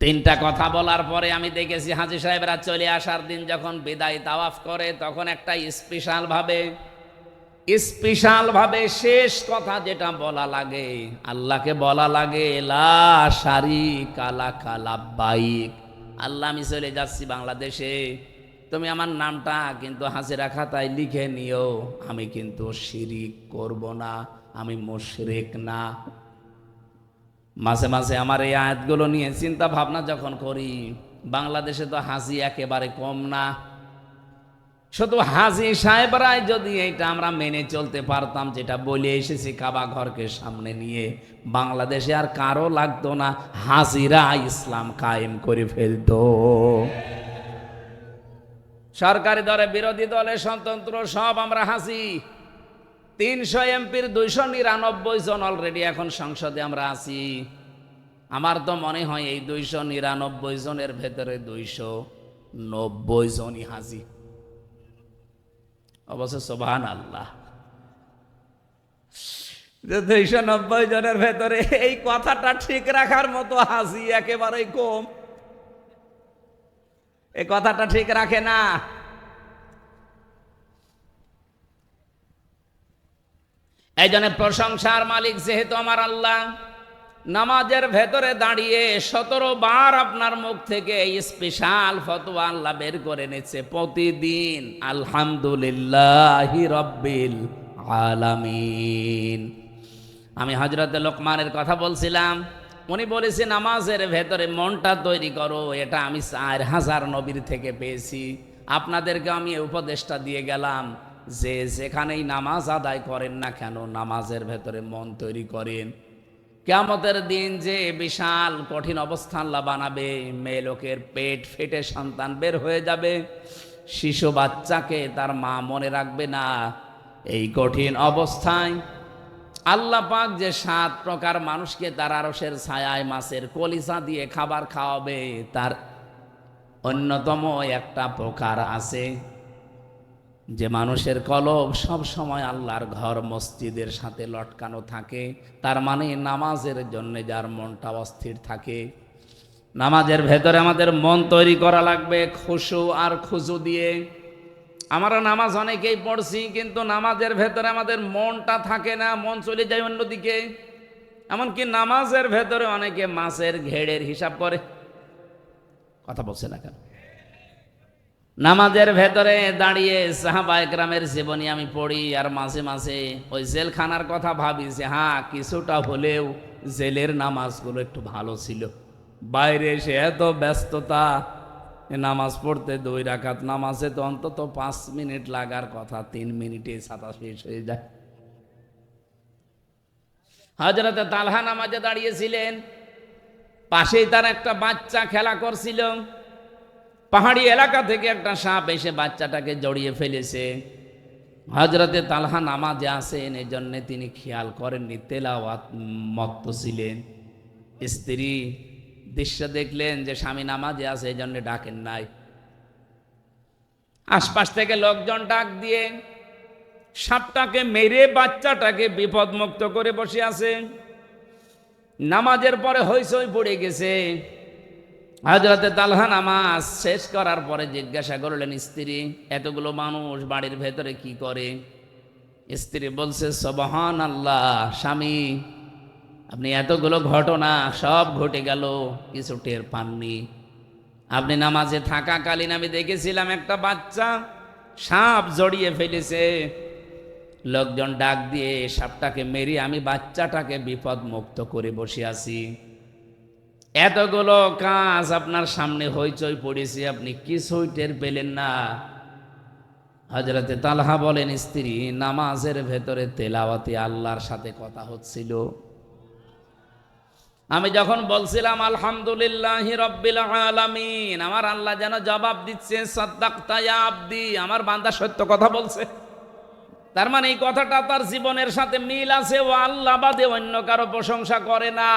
তিনটা কথা বলার পরে আমি দেখেছি হাজী সাহেবরা চলে আসার দিন যখন বিদায় তাওয়াফ করে, তখন একটা স্পেশাল ভাবে শেষ কথা যেটা বলা লাগে, আল্লাহকে বলা লাগে, লা শারিকা লাকা লাব্বাইক, আল্লাহ আমি চলে যাচ্ছি বাংলাদেশে, তুমি আমার নামটা কিন্তু হাজিরা খাতায় লিখে নিও, আমি কিন্তু শিরিক করব না, আমি মুশরিক না। মাঝে মাঝে আমার এই আয়াতগুলো নিয়ে চিন্তা ভাবনা যখন করি, বাংলাদেশে তো হাজি একেবারে কম না। শুধু হাজি সাহেবরাই যদি এইটা আমরা মেনে চলতে পারতাম, যেটা বলে এসেছি কাবা ঘরকে সামনে নিয়ে, বাংলাদেশে আর কারো লাগতো না, হাজিরা ইসলাম কায়েম করে ফেলতো। সরকারি দলে বিরোধী দলে স্বতন্ত্র সব আমরা হাজি। 300 এমপির 299 জন অলরেডি এখন সংসদে আমরা আছি। আমার তো মনে হয় এই 299 জনের ভেতরে 290 জনই হাজি। অবশ্য সুবহানাল্লাহ, 290 জনের ভেতরে এই কথাটা ঠিক রাখার মতো হাজি একেবারেই কম। এই কথাটা ঠিক রাখে না। এই জন্য প্রশংসার মালিক যেহেতু আমার আল্লাহ, নামাজের ভেতরে দাঁড়িয়ে 17 বার আপনার মুখ থেকে এই স্পেশাল ফতোয়া আল্লাহ বের করে নিচ্ছে প্রতিদিন, আলহামদুলিল্লাহি রাব্বিল আলামিন। আমি হযরতে লোকমানের কথা বলছিলাম, উনি বলেছে নামাজের ভেতরে মনটা তৈরি করো, এটা আমি 4000 নবীর থেকে পেয়েছি। আপনাদেরকে আমি এই উপদেশটা দিয়ে গেলাম যে যেখানেই নামাজ আদায় করেন না কেন, নামাজের ভেতরে মন তৈরি করেন। কিয়ামতের দিন যে বিশাল কঠিন অবস্থান বানাবে, মেয়ে লোকের পেট ফেটে সন্তান বের হয়ে যাবে, শিশু বাচ্চাকে তার মা মনে রাখবে না। এই কঠিন অবস্থায় আল্লাহ পাক যে 7 প্রকার মানুষকে তার আরশের ছায়ায় মাছের কলিজা দিয়ে খাবার খাওয়াবে, তার অন্যতম একটা প্রকার আছে যে মানুষের কলব সব সময় আল্লাহর ঘর মসজিদের সাথে লটকানো থাকে। তার মানে নামাজের জন্য যার মনটা অস্থির থাকে। নামাজের ভেতরে আমাদের মন তৈরি করা লাগবে খুশু আর খুজু দিয়ে। আমরা নামাজ অনেকেই পড়ছি, কিন্তু নামাজের ভেতরে আমাদের মনটা থাকে না, মন চলে যায় অন্যদিকে। এমনকি নামাজের ভেতরে অনেকে মাছের ঘেড়ের হিসাব করে। কথা বলছে না কেন? নামাজের ভেতরে দাঁড়িয়ে সাহাবায়ে কেরামের জীবনী আমি পড়ি, আর মাঝে মাঝে ওই জেলখানার কথা ভাবি যে হ্যাঁ, কিছুটা হলেও জেলের নামাজগুলো একটু ভালো ছিল। বাইরে এসে এত ব্যস্ততা, নামাজ পড়তে 2 রাকাত নামাজে তো অন্তত 5 মিনিট লাগার কথা, 3 মিনিটে ছাতা শেষ হয়ে যায়। হযরতে তালহা নামাজে দাঁড়িয়েছিলেন, পাশেই তার একটা বাচ্চা খেলা করছিল। পাহাড়ি এলাকা থেকে একটা সাপ এসে বাচ্চাটাকে জড়িয়ে ফেলেছে। হযরতে তালহা নামাজে আসেন, এই জন্য তিনি খেয়াল করেননি, তেলাওয়াত মত্ত ছিলেন। স্ত্রী দৃশ্য দেখলেন যে স্বামী নামাজে আছে, এই জন্য ডাকেন নাই। আশপাশ থেকে লোকজন ডাক দিয়ে সাপটাকে মেরে বাচ্চাটাকে বিপদমুক্ত করে বসে আছে। নামাজের পরে হইচই পড়ে গেছে। হযরতে তালহা নামাজ শেষ করার পরে জিজ্ঞাসা করলেন, স্ত্রী এতগুলো মানুষ বাড়ির ভেতরে কি করে? স্ত্রী বলছে, সুবহানাল্লাহ স্বামী, আপনি এতগুলো ঘটনা সব ঘটে গেল, কিছু টের পাননি। আপনি নামাজে থাকাকালীন আমি দেখেছিলাম একটা বাচ্চা সাপ জড়িয়ে ফেলেছে। লোকজন ডাক দিয়ে সাপটাকে মেরে আমি বাচ্চাটাকে বিপদ মুক্ত করে বসে আছি। এতগুলো কাজ আপনার সামনে হইচই পড়েছে, আপনি কিছুই টের পেলেন না। হযরতে তালহা বলেন, স্ত্রী নামাজের ভেতরে তেলাওয়াতে আল্লাহর সাথে কথা হচ্ছিল। আমি যখন বলছিলাম আলহামদুলিল্লাহি রাব্বিল আলামিন, আমার আল্লাহ যেন জবাব দিচ্ছে, সাদ্দাকতা ইয়া আবদি, আমার বান্দা সত্য কথা বলছে। তার মানে এই কথাটা তার জীবনের সাথে মিল আছে। ও আল্লাহ বাদে অন্য কারো প্রশংসা করে না।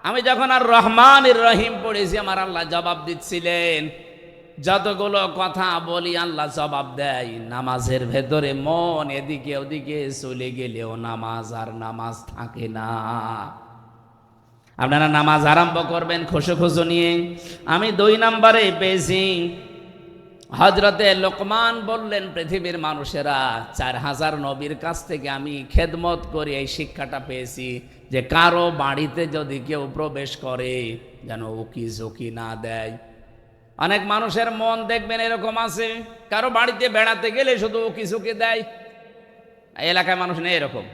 আমি যখন আর রহমানির রহিম পড়েছি আমার আল্লাহ জবাব দিচ্ছিলেন। যতগুলো কথা বলি আল্লাহ জবাব দেয়। নামাজের ভেতরে মন এদিকে ওদিকে চলে গেলেও নামাজ আর নামাজ থাকে না। আপনারা নামাজ আরম্ভ করবেন খুশু খুশু নিয়ে। আমি 2 নম্বরে পেয়েছি, হযরতে লোকমান বললেন, পৃথিবীর মানুষেরা 4000 নবীর কাছ থেকে আমি খেদমত করে এই শিক্ষাটা পেয়েছি যে কারো বাড়িতে যদি কেউ প্রবেশ করে যেন উকি ঝুঁকি না দেয়। অনেক মানুষের মন দেখবেন এরকম আছে, কারো বাড়িতে বেড়াতে গেলে শুধু উকি ঝুঁকি দেয়। এলাকায় মানুষ নেই এরকম।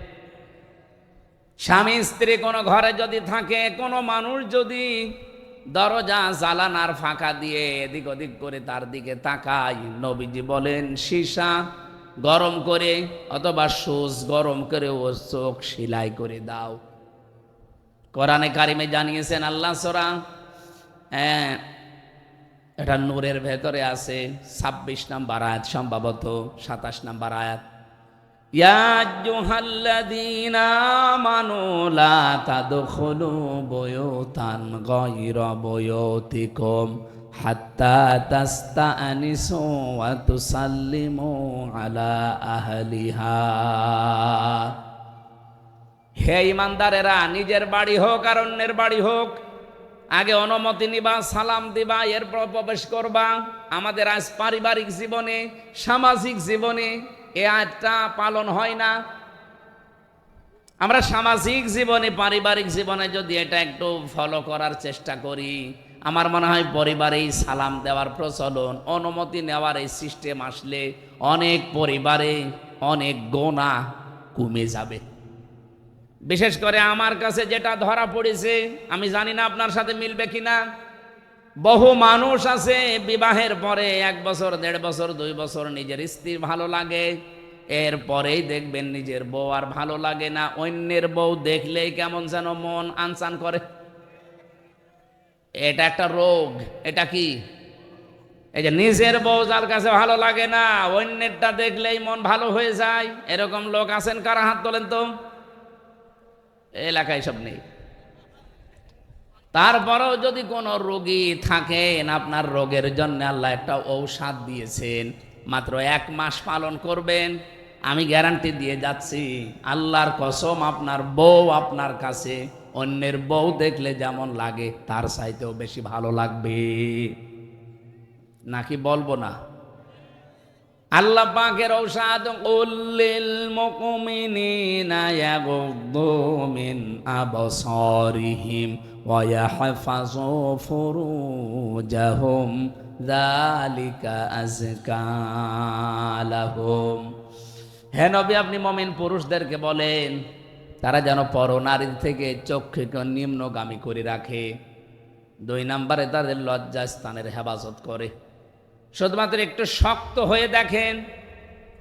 স্বামী স্ত্রী কোনো ঘরে যদি থাকে, কোনো মানুষ যদি দরজা জালানার ফাঁকা দিয়ে এদিক ওদিক করে তার দিকে তাকায়, নবীজি বলেন সীসা গরম করে অথবা সুচ গরম করে ও চোখ সেলাই করে দাও। কোরআনে কারিমে জানিয়েছেন আল্লাহ সূরা, এটা নূরের ভেতরে আছে 26 নম্বর আয়াত, সম্ভবত 27 নম্বর আয়াত। ইয়া আইয়ুহাল্লাযীনা আমানু লা তাদখুলু বুয়ুতান গায়রা বুয়ুতিকুম হাত্তা তাস্তানিসু ওয়া তুসাল্লিমু আলা আহলিহা। হে ঈমানদারেরা, নিজের বাড়ি হোক আর অন্যের বাড়ি হোক, আগে অনুমতি নিবা, সালাম দিবা, এরপর প্রবেশ করবা। আমাদের আজ পারিবারিক জীবনে, সামাজিক জীবনে এই আয়াতটা পালন হয় না। আমরা সামাজিক জীবনে, পারিবারিক জীবনে যদি এটা একটু ফলো করার চেষ্টা করি, আমার মনে হয় পরিবারেই সালাম দেওয়ার প্রচলন, অনুমতি নেওয়ার এই সিস্টেম আসলে অনেক পরিবারে অনেক গুনাহ কমে যাবে। বিশেষ করে আমার কাছে যেটা ধরা পড়েছে, আমি জানি না আপনার সাথে মিলবে কিনা, বহু মানুষ আছে বিবাহের পরে 1 বছর 1.5 বছর 2 বছর নিজের স্ত্রী ভালো লাগে, এরপরেই দেখবেন নিজের বউ আর ভালো লাগে না। অন্যের বউ দেখলেই কেমন যেন মন আনচান করে। এটা একটা রোগ। এটা কি? এই যে নিজের বউ যার কাছে ভালো লাগে না, অন্যেরটা দেখলেই মন ভালো হয়ে যায়। এরকম লোক আছেন কারা? হাত তোলেন তো। এলাকায় সব নেই। তারপরেও যদি কোনো রোগী থাকেন, আপনার রোগের জন্য আল্লাহ একটা ঔষধ দিয়েছেন, মাত্র 1 মাস পালন করবেন, আমি গ্যারান্টি দিয়ে যাচ্ছি, আল্লাহর কসম, আপনার বউ আপনার কাছে অন্যের বউ দেখলে যেমন লাগে তার চাইতেও বেশি ভালো লাগবে। নাকি বলবো না? আল্লাহ পাকের ঔষধ, কুল্লিল মুমিনিনা ইয়াগুদ্দু মিন আবসারিহিম ওয়া ইয়াহফাযু ফুরুজাহুম যালিকা আযকা লাহুম। হে নবী, আপনি মুমিন পুরুষদেরকে বলেন তারা যেন পরনারীর থেকে চক্ষুকে নিম্নগামী করে রাখে। 2 নম্বরে তাদের লজ্জাস্থানের হেফাজত করে। শুধুমাত্র একটু শক্ত হয়ে দেখেন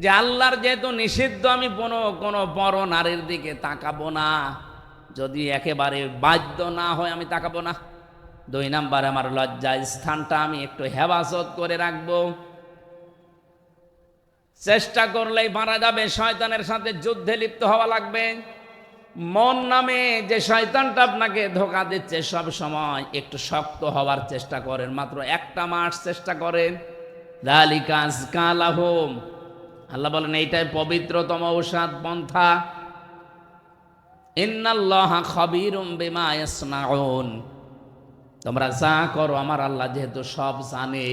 যে আল্লাহর যেহেতু নিষিদ্ধ, আমি কোনো পর নারীর দিকে তাকাবো না। যদি একেবারে বাধ্য না হয় আমি তাকাবো না। 2 নাম্বার, আমার লজ্জা স্থানটা আমি একটু হেফাজত করে রাখবো। চেষ্টা করলেই পারা যাবে। শয়তানের সাথে যুদ্ধে লিপ্ত হওয়া লাগবে। মন নামে যে শয়তানটা আপনাকে ধোঁকা দিচ্ছে, সব সময় একটু শক্ত হওয়ার চেষ্টা করেন। মাত্র 1 মাস চেষ্টা করেন। যালিকা আযকা লাহুম। আল্লাহ বলেন এইটাই পবিত্রতম ঔষধ পন্থা। ইন্নাল্লাহা খাবীরুম বিমা ইয়াসনাউন। তোমরা যা করো আমার আল্লাহ যেহেতু সব জানে।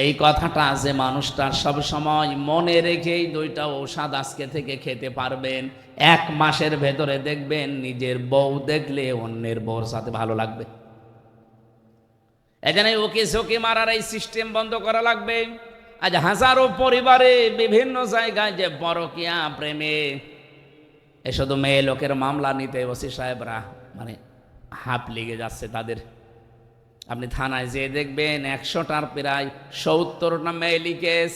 এই কথাটা যে মানুষটা সব সময় মনে রেখেই 2টা ঔষধ আজকে থেকে খেতে পারবেন, 1 মাসের ভেতরে দেখবেন নিজের বউ দেখলে অন্যের বউর সাথে ভালো লাগবে। এখানে ওকে ঝোঁকে মারার এই সিস্টেম বন্ধ করা লাগবে। আজ হাজারো পরিবারে বিভিন্ন জায়গায় যে পরকীয়া প্রেমে, এ শুধু মেয়ে লোকের মামলা নিতে ওসি সাহেবরা মানে হাঁপ লেগে যাচ্ছে তাদের। আপনি থানায় যেয়ে দেখবেন 100টার প্রায় 70টা মেয়েলি কেস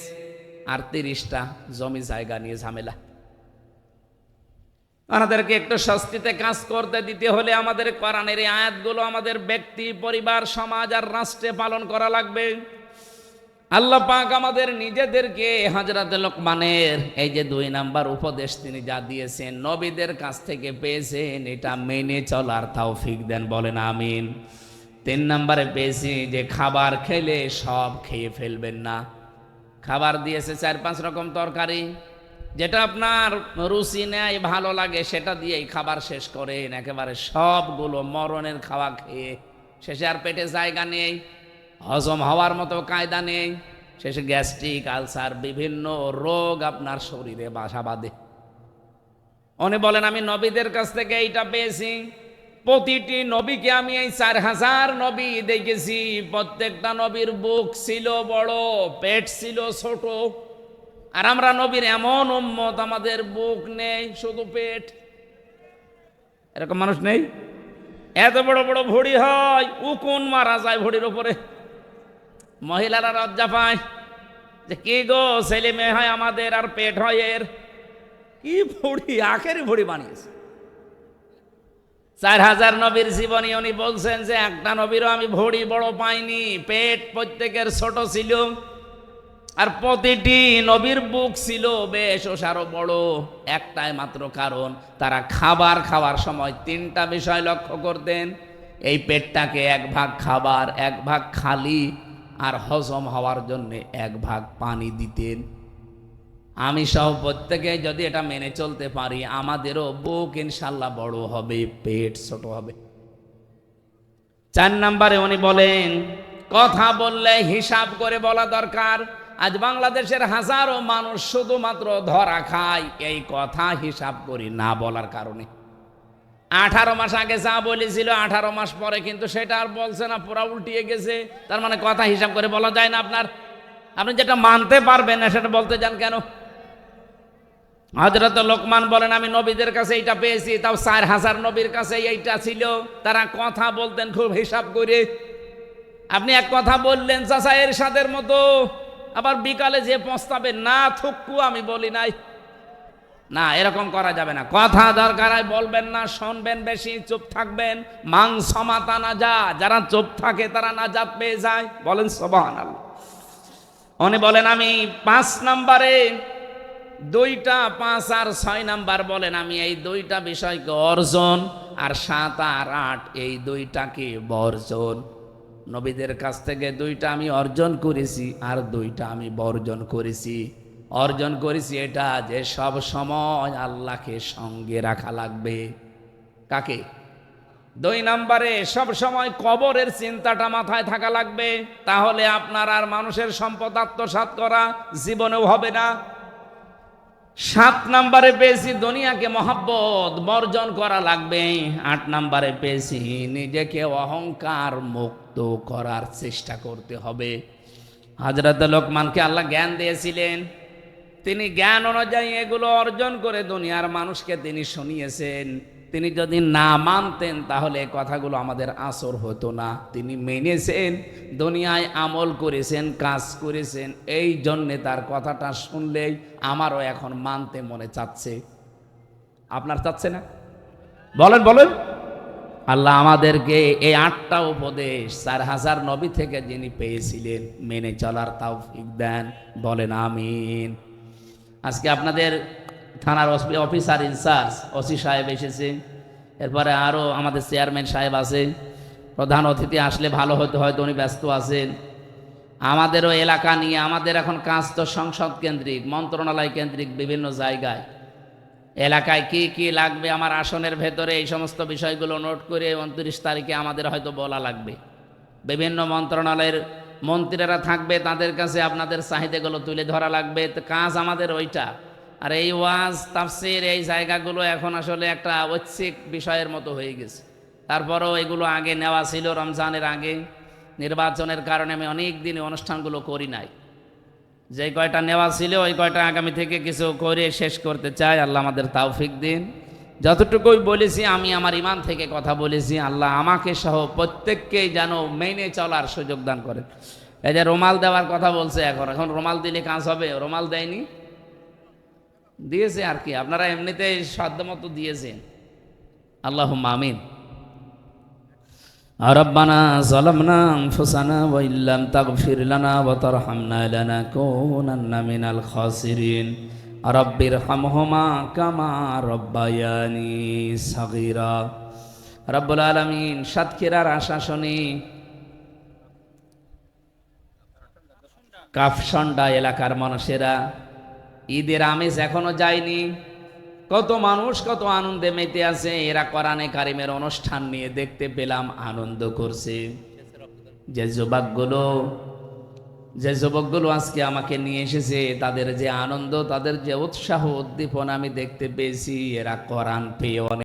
আর 30টা জমি জায়গা নিয়ে ঝামেলা। আমাদেরকে একটু শাস্তিতে কাজ করতে দিতে হলে আমাদের কোরআনের এই আয়াতগুলো আমাদের ব্যক্তি, পরিবার, সমাজ আর রাষ্ট্রে পালন করা লাগবে। আল্লাহ পাক আমাদের নিজেদেরকে হযরতে লোকমানের এই যে 2 নাম্বার উপদেশ তিনি যা দিয়েছেন নবীদের কাছ থেকে পেয়েছেন, এটা মেনে চলার তৌফিক দেন, বলেন আমিন। 3 নাম্বারে পেয়েছি যে খাবার খেলে সব খেয়ে ফেলবেন না। খাবার দিয়েছে 4-5 রকম তরকারি, যেটা আপনার রুচি নেয় ভালো লাগে সেটা দিয়েই খাবার শেষ করেন, একেবারে সবগুলো মরণের খাওয়া খেয়ে শেষে আর পেটে জায়গা নেই, হজম হওয়ার মতো কায়দা নেই, শেষে গ্যাস্ট্রিক আলসার বিভিন্ন রোগ আপনার শরীরে বাসা বাঁধে। উনি বলেন আমি নবীদের কাছ থেকে এইটা পেয়েছি। প্রতিটি নবীকে আমি এই 4000 নবী দেখেছি, প্রত্যেকটা নবীর বুক ছিল বড়, পেট ছিল ছোট। আর আমরা নবীর এমন উম্মত, আমাদের বুক নেই, শুধু পেট। এরকম মানুষ নেই? এত বড় বড় ভুঁড়ি হয়, উকুন মারা যায় ভুঁড়ির উপরে, মহিলারা লজ্জা পায় যে কি গো ছেলে মেয়ে হয় আমাদের আর পেট হয় এর, কি ভুঁড়ি, আখের ভুঁড়ি বানিয়েছে। 4000 নবীর জীবনী উনি বলছেন যে একটা নবীরও আমি ভুঁড়ি বড় পাইনি, পেট প্রত্যেকের ছোট ছিল, আর প্রতিটি নবীর বুক ছিল বেশ ওসারও বড়। একটাই মাত্র কারণ, তারা খাবার খাওয়ার সময় 3টা বিষয় লক্ষ্য করতেন। এই পেটটাকে 1 ভাগ খাবার, 1 ভাগ খালি, আর হজম হওয়ার জন্য 1 ভাগ পানি দিতেন। আমি সহ প্রত্যেকে যদি এটা মেনে চলতে পারি, আমাদেরও বুক ইনশাল্লাহ বড় হবে, পেট ছোট হবে। 4 নম্বরে উনি বলেন কথা বললে হিসাব করে বলা দরকার। আজ বাংলাদেশের হাজারো মানুষ শুধুমাত্র ধরা খায় এই কথা হিসাব করি না বলার কারণে। 18 মাস আগে যা বলেছিল 18 মাস পরে কিন্তু সেটা আর বলছে না, পুরা উল্টিয়ে গেছে। তার মানে কথা হিসাব করে বলা যায় না। আপনি যেটা মানতে পারবেন না সেটা বলতে যান কেন? হযরত লোকমান বলেন আমি নবীদের কাছে এইটা পেয়েছি, তাও 4000 নবীর কাছে এইটা ছিল। তারা কথা বলতেন খুব হিসাব করে। আপনি এক কথা বললেন চাচা এরশাদের মতো, আবার বিকালে যে পস্তাবেন না থুক্কু আমি বলি নাই, না এরকম করা যাবে না। কথা দরকার হয় বলবেন না, শুনবেন বেশি, চুপ থাকবেন। মাংস মাতা না যা, যারা চুপ থাকে তারা নাজাত পেয়ে যায়, বলেন সুবহানাল্লাহ। উনি বলেন আমি 5 নম্বরে 2টা 5 আর 6 নাম্বার বলেন আমি এই 2টা বিষয়কে অর্জন, আর 7 আর 8 এই 2টাকে বর্জন। নবীদের কাছ থেকে 2টা আমি অর্জন করেছি, আর 2টা আমি বর্জন করেছি। অর্জন করেছি এটা যে সব সময় আল্লাহকে সঙ্গে রাখা লাগবে। কাকে? 2 নম্বরে সব সময় কবরের চিন্তাটা মাথায় থাকা লাগবে, তাহলে আপনার আর মানুষের সম্পদ আত্মসাৎ করা জীবনেও হবে না। 7 নম্বরে পেয়েছি দুনিয়াকে মহব্বত বর্জন করা লাগবে। 8 নম্বরে পেয়েছি নিজেকে অহংকার মুক্ত করার চেষ্টা করতে হবে। হযরত লোকমানকে আল্লাহ জ্ঞান দিয়েছিলেন, তিনি জ্ঞান অনুযায়ী এগুলো অর্জন করে দুনিয়ার মানুষকে তিনি শুনিয়েছেন। তিনি যদি না মানতেন তাহলে কথাগুলো আমাদের আসর হতো না। তিনি মেনেছেন, দুনিয়ায় আমল করেছেন, কাজ করেছেন, এই জন্যে তার কথাটা শুনলেই আমারও এখন মানতে মনে চাচ্ছে। আপনার চাচ্ছে না? বলেন বলেন। আল্লাহ আমাদেরকে এই 8টা উপদেশ 4000 নবী থেকে যিনি পেয়েছিলেন মেনে চলার তৌফিক দেন, বলেন আমিন। আজকে আপনাদের থানার অফিসার ইনচার্জ ওসি সাহেব এসেছে, এরপরে আরও আমাদের চেয়ারম্যান সাহেব আছে। প্রধান অতিথি আসলে ভালো হতে, হয়তো উনি ব্যস্ত আছেন। আমাদেরও এলাকা নিয়ে আমাদের এখন কাজ তো সংসদ কেন্দ্রিক, মন্ত্রণালয় কেন্দ্রিক, বিভিন্ন জায়গায় এলাকায় কি কি লাগবে আমার আসনের ভেতরে এই সমস্ত বিষয়গুলো নোট করে 29 তারিখে আমাদের হয়তো বলা লাগবে। বিভিন্ন মন্ত্রণালয়ের মন্ত্রীরা থাকবে, তাদের কাছে আপনাদের চাহিদাগুলো তুলে ধরা লাগবে। তো কাজ আমাদের ওইটা। আর এই ওয়াজ তাফসির এই জায়গাগুলো এখন আসলে একটা ঐচ্ছিক বিষয়ের মতো হয়ে গেছে। তারপরেও এগুলো আগে নেওয়া ছিল, রমজানের আগে। নির্বাচনের কারণে আমি অনেক দিন অনুষ্ঠানগুলো করি নাই। যে কয়টা নেওয়া ছিল ওই কয়টা আগামী থেকে কিছু করে শেষ করতে চাই। আল্লাহ আমাদের তৌফিক দিন। যতটুকুই বলেছি আমি আমার ঈমান থেকে কথা বলেছি। আল্লাহ আমাকে সহ প্রত্যেককেই যেন মেনে চলার সুযোগ দান করেন। এই যে রুমাল দেওয়ার কথা বলছে, এখন রুমাল দিলে কাজ হবে? রুমাল দেয়নি, দিয়েছে আর কি, আপনারা এমনিতে সাধ্যমতো দিয়েছেন। আল্লাহুম্মা আমিন। ربنا ظلمنا أنفسنا وإن لم تغفر لنا وترحمنا لنكونن من الخاسرين رب ارحمهما كما ربياني صغيرا রব্বুল আলামিন সাতক্ষীরার আশাসনী কাফসন্ডা এলাকার মানুষেরা ঈদের আমেজ এখনো যায়নি, কত মানুষ কত আনন্দে মেতে আছে। এরা কোরআনে কারিমের অনুষ্ঠান নিয়ে দেখতে পেলাম আনন্দ করছে। যে যুবকগুলো আজকে আমাকে নিয়ে এসেছে, তাদের যে আনন্দ, তাদের যে উৎসাহ উদ্দীপনা আমি দেখতে পেয়েছি, এরা কোরআন পেয়ে অনেক